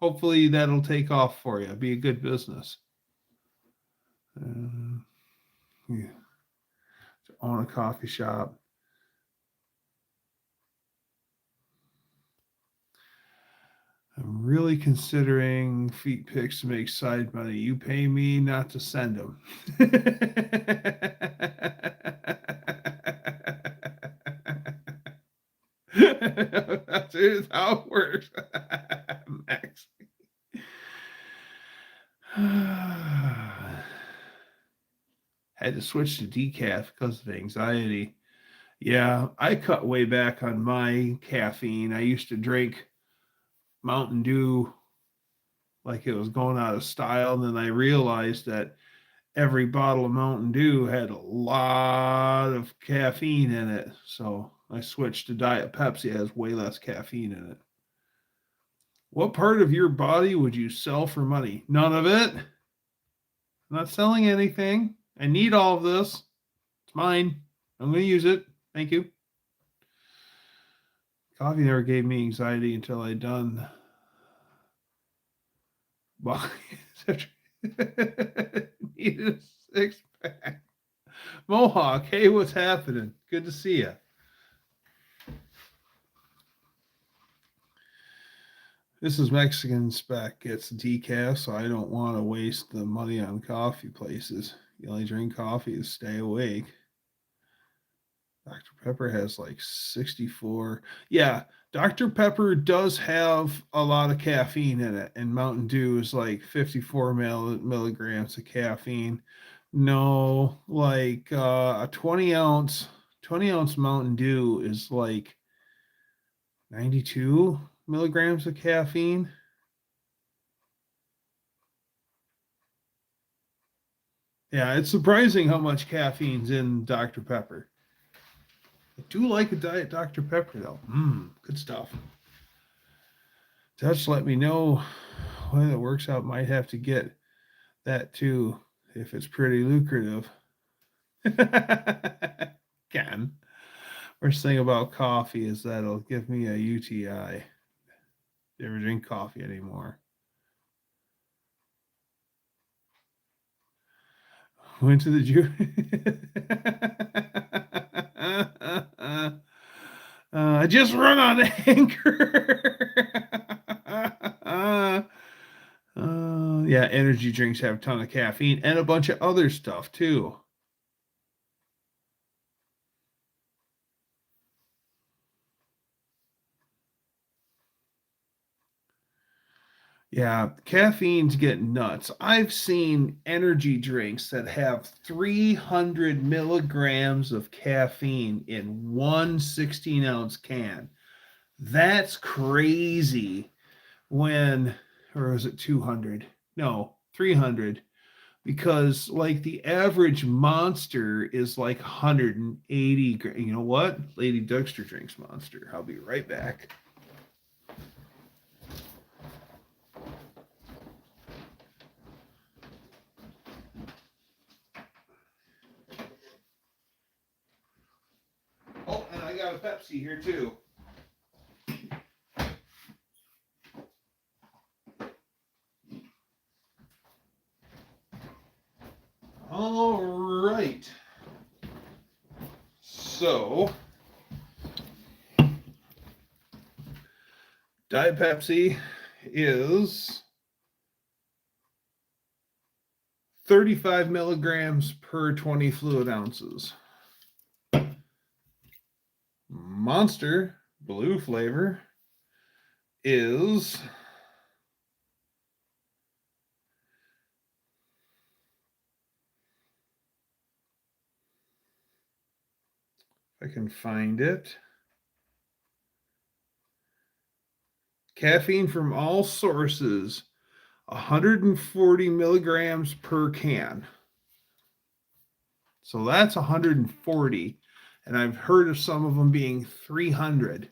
Hopefully that'll take off for you. Be a good business. Yeah. To own a coffee shop. I'm really considering feet pics to make side money. You pay me not to send them. That's how it works. Max. Had to switch to decaf because of anxiety. Yeah, I cut way back on my caffeine. I used to drink Mountain Dew like it was going out of style. And then I realized that every bottle of Mountain Dew had a lot of caffeine in it. So I switched to Diet Pepsi. It has way less caffeine in it. What part of your body would you sell for money? None of it. I'm not selling anything. I need all of this. It's mine. I'm going to use it. Thank you. Coffee never gave me anxiety until I done. Well, need a six pack. Mohawk, hey, what's happening? Good to see you. This is Mexican spec. It's decaf, so I don't want to waste the money on coffee places. You only drink coffee to stay awake. Dr. Pepper has like 64. Yeah, Dr. Pepper does have a lot of caffeine in it, and Mountain Dew is like 54 milligrams of caffeine. No, like a 20 ounce Mountain Dew is like 92 milligrams of caffeine. Yeah, it's surprising how much caffeine's in Dr. Pepper. I do like a Diet Dr. Pepper, though. Good stuff. Just let me know when it works out. Might have to get that, too, if it's pretty lucrative. Can. Worst thing about coffee is that it'll give me a UTI. Never drink coffee anymore. Went to the gym. I just run on anchor. Yeah, energy drinks have a ton of caffeine and a bunch of other stuff too. Yeah, caffeine's getting nuts. I've seen energy drinks that have 300 milligrams of caffeine in one 16-ounce can. That's crazy. Or is it 200? No, 300. Because like the average Monster is like 180. You know what? Lady Dougster drinks Monster. I'll be right back. Oh, and I got a Pepsi here too. All right. So, Diet Pepsi is 35 milligrams per 20 fluid ounces. Monster blue flavor is if I can find it. Caffeine from all sources, 140 milligrams per can. So that's 140. And I've heard of some of them being 300.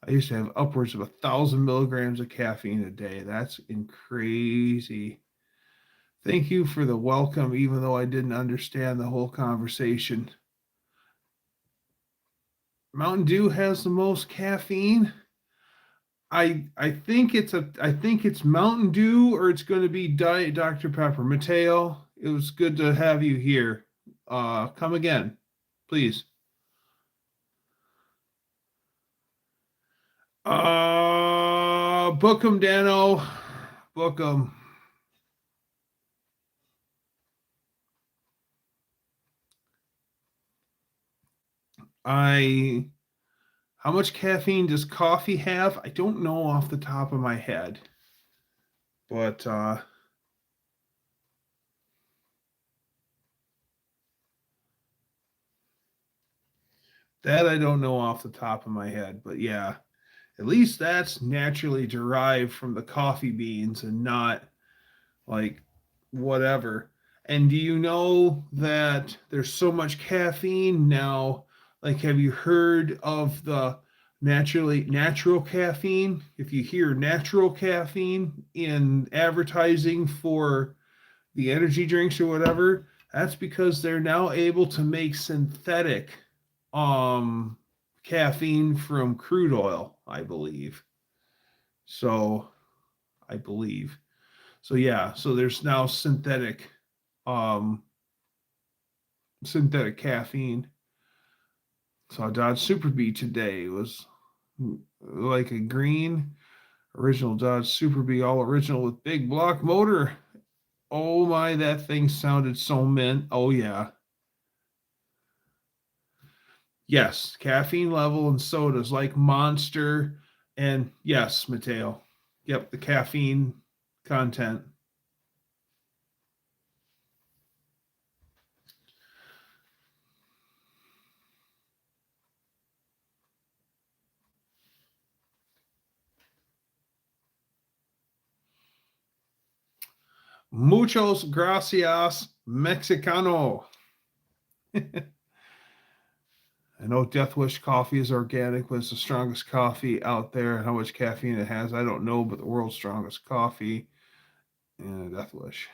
I used to have upwards of 1,000 milligrams of caffeine a day. That's crazy. Thank you for the welcome, even though I didn't understand the whole conversation. Mountain Dew has the most caffeine. I think it's Mountain Dew or it's going to be Diet Dr. Pepper. Mateo, it was good to have you here. Come again, please. Book 'em, Dano. Book 'em. I How much caffeine does coffee have? I don't know off the top of my head, but that I don't know off the top of my head. But yeah, at least that's naturally derived from the coffee beans and not like whatever. And do you know that there's so much caffeine now? Like, have you heard of the natural caffeine? If you hear natural caffeine in advertising for the energy drinks or whatever, that's because they're now able to make synthetic um caffeine from crude oil, I believe. So I believe. So yeah, so there's now um synthetic caffeine. Saw Dodge Super Bee today. It was like a green original Dodge Super Bee, all original with big block motor. Oh my, that thing sounded so mint. Oh yeah. Yes, caffeine level in sodas like Monster and yes, Mateo. Yep, the caffeine content. Muchos gracias, Mexicano. I know Death Wish coffee is organic, but it's the strongest coffee out there. How much caffeine it has, I don't know, but the world's strongest coffee. And Death Wish.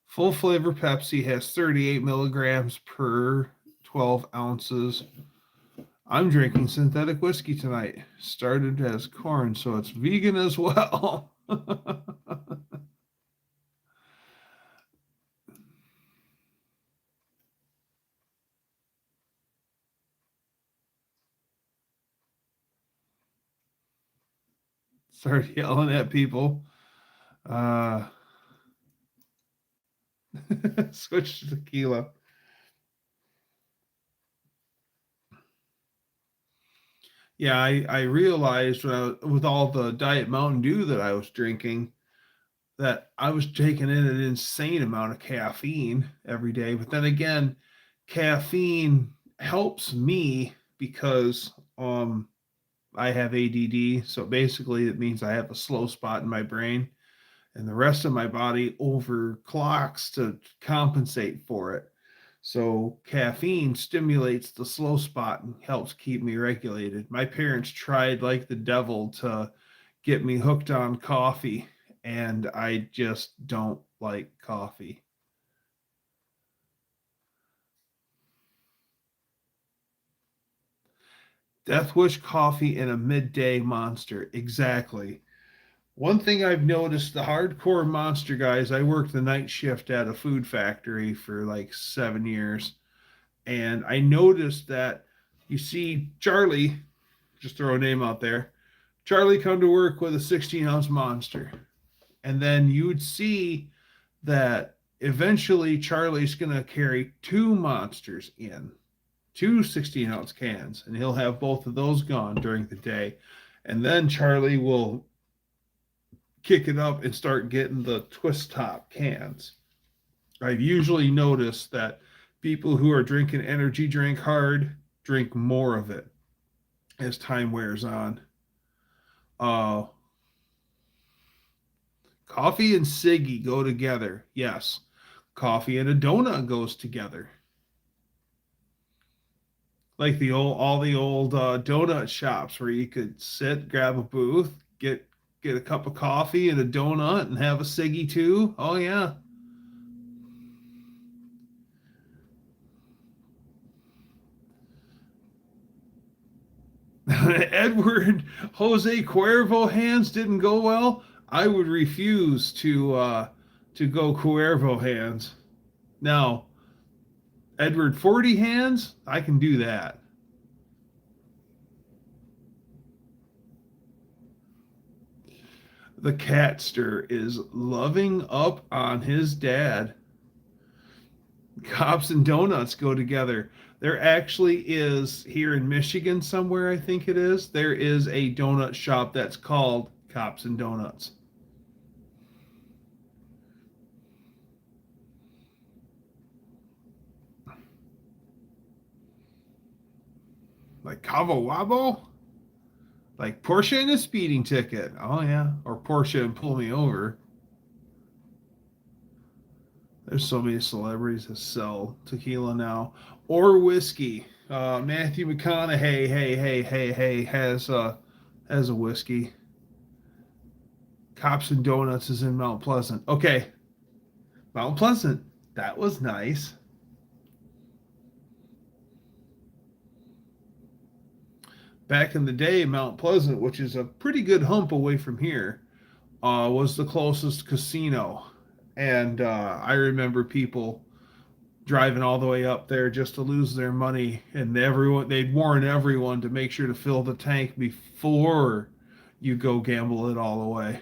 Full flavor Pepsi has 38 milligrams per 12 ounces. I'm drinking synthetic whiskey tonight. Started as corn, so it's vegan as well. Start yelling at people. Uh, Switch to tequila. Yeah, I realized with all the Diet Mountain Dew that I was drinking that I was taking in an insane amount of caffeine every day. But then again, caffeine helps me because I have ADD. So basically, it means I have a slow spot in my brain, and the rest of my body overclocks to compensate for it. So caffeine stimulates the slow spot and helps keep me regulated. My parents tried like the devil to get me hooked on coffee, and I just don't like coffee. Death Wish coffee in a midday monster. Exactly. One thing I've noticed, the hardcore monster guys, I worked the night shift at a food factory for like 7 years. And I noticed that you see Charlie, just throw a name out there, Charlie come to work with a 16-ounce monster. And then you would see that eventually Charlie's going to carry two monsters in, two 16-ounce cans, and he'll have both of those gone during the day. And then Charlie will kick it up and start getting the twist top cans. I've usually noticed that people who are drinking energy drink hard drink more of it as time wears on. Uh, Coffee and Siggy go together. Yes. Coffee and a donut goes together. Like the old all the old donut shops where you could sit, grab a booth, get a cup of coffee and a donut and have a Siggy too. Oh yeah. Edward Jose Cuervo hands didn't go well. I would refuse to go Cuervo hands. Now, Edward 40 hands, I can do that. The catster is loving up on his dad. Cops and donuts go together. There actually is, here in Michigan somewhere, I think it is, there is a donut shop that's called Cops and Donuts. Like Cabo Wabo? Like Porsche and a speeding ticket. Oh, yeah. Or Porsche and pull me over. There's so many celebrities that sell tequila now. Or whiskey. Matthew McConaughey, hey, has a whiskey. Cops and Donuts is in Mount Pleasant. Okay. Mount Pleasant. That was nice. Back in the day, Mount Pleasant, which is a pretty good hump away from here, was the closest casino. And I remember people driving all the way up there just to lose their money. And they'd warn everyone to make sure to fill the tank before you go gamble it all away.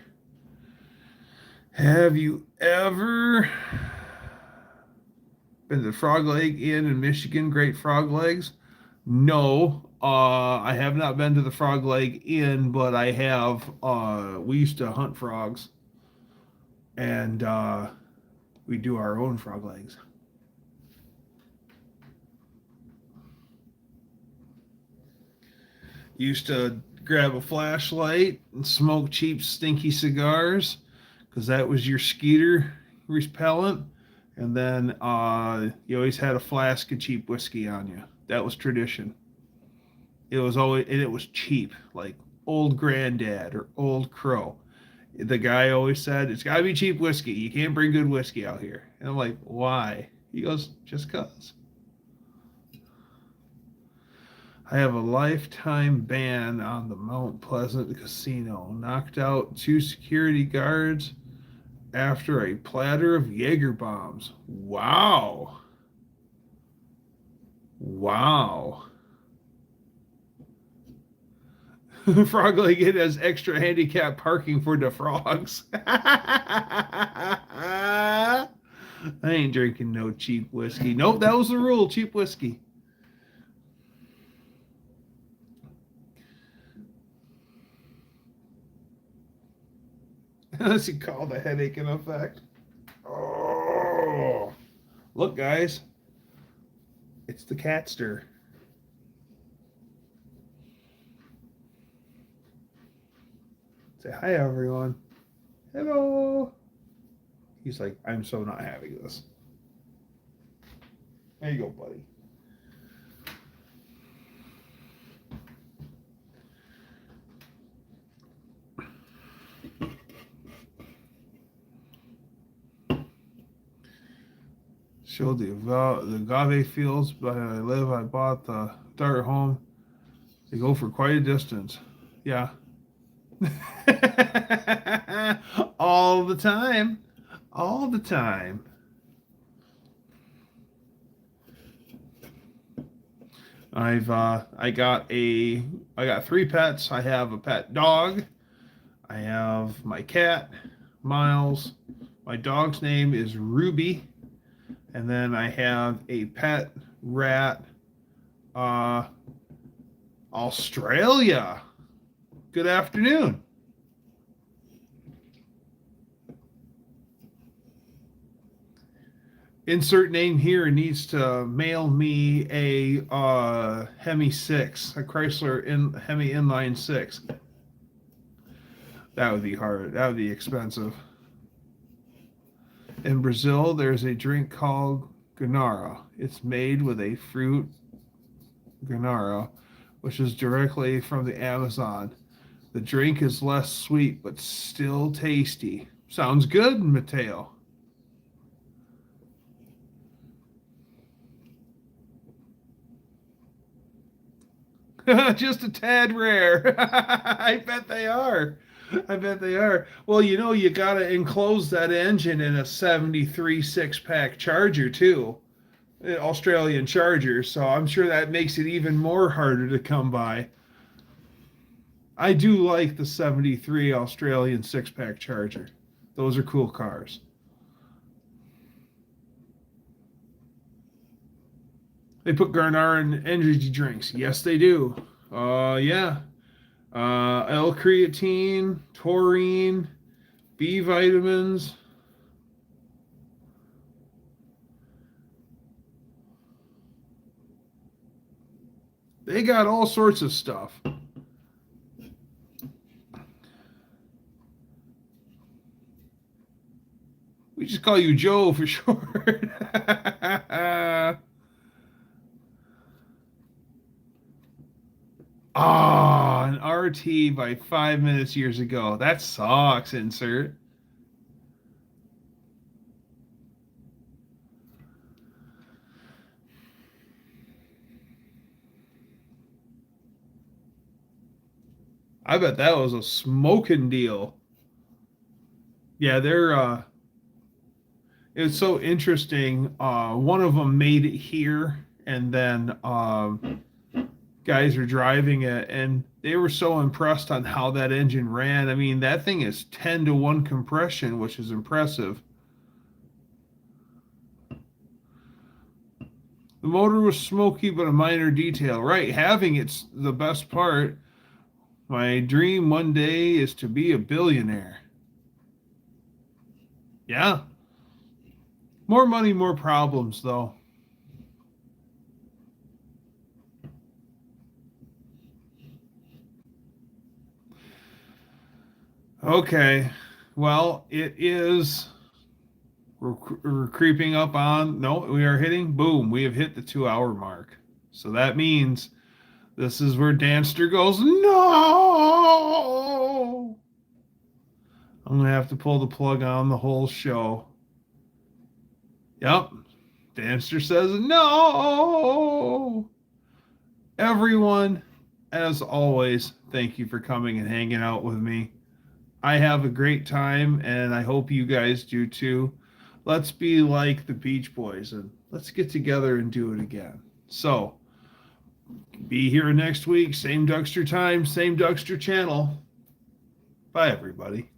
Have you ever been to Frog Leg Inn in Michigan? Great Frog Legs? No, I have not been to the Frog Leg Inn, but I have. We used to hunt frogs, and we do our own frog legs. Used to grab a flashlight and smoke cheap, stinky cigars, because that was your skeeter repellent. And then you always had a flask of cheap whiskey on you. That was tradition. It was always, and it was cheap, like Old Granddad or Old Crow. The guy always said, it's got to be cheap whiskey. You can't bring good whiskey out here. And I'm like, why? He goes, just because. I have a lifetime ban on the Mount Pleasant Casino. Knocked out 2 security guards after a platter of Jaeger bombs. Wow. Wow. Frog Leg Inn has extra handicap parking for the frogs. I ain't drinking no cheap whiskey. Nope, that was the rule. Cheap whiskey. That's called the headache in effect. Oh, look, guys, it's the catster. Say hi, everyone. Hello. He's like, I'm so not having this. There you go, buddy. Showed the agave fields, but I live. I bought the dart home. They go for quite a distance. Yeah. All the time. All the time. I got 3 pets. I have a pet dog. I have my cat, Miles. My dog's name is Ruby. And then I have a pet rat, Australia. Good afternoon. Insert name here needs to mail me a Hemi 6, a Chrysler Hemi Inline 6. That would be hard. That would be expensive. In Brazil, there's a drink called Guanara. It's made with a fruit, Guanara, which is directly from the Amazon. The drink is less sweet, but still tasty. Sounds good, Mateo. Just a tad rare. I bet they are. I bet they are. Well, you got to enclose that engine in a 73 six-pack Charger too. Australian Charger, so I'm sure that makes it even more harder to come by. I do like the 73 Australian six-pack Charger. Those are cool cars. They put Garnar in energy drinks. Yes, they do. Yeah. L-creatine, taurine, B vitamins. They got all sorts of stuff. We just call you Joe for short. Ah, an RT by 5 minutes years ago. That sucks, insert. I bet that was a smoking deal. Yeah, it's so interesting. One of them made it here, and then guys are driving it, and they were so impressed on how that engine ran. I mean, that thing is 10-to-1 compression, which is impressive. The motor was smoky, but a minor detail. Right, having it's the best part. My dream one day is to be a billionaire. Yeah. More money, more problems, though. Okay. Well, it is. We're creeping up on. No, we are hitting. Boom. We have hit the 2 hour mark. So that means this is where Danster goes, no! I'm going to have to pull the plug on the whole show. Yep. Danster says, no! Everyone, as always, thank you for coming and hanging out with me. I have a great time, and I hope you guys do too. Let's be like the Beach Boys, and let's get together and do it again. So, be here next week, same Dougster time, same Dougster channel. Bye, everybody.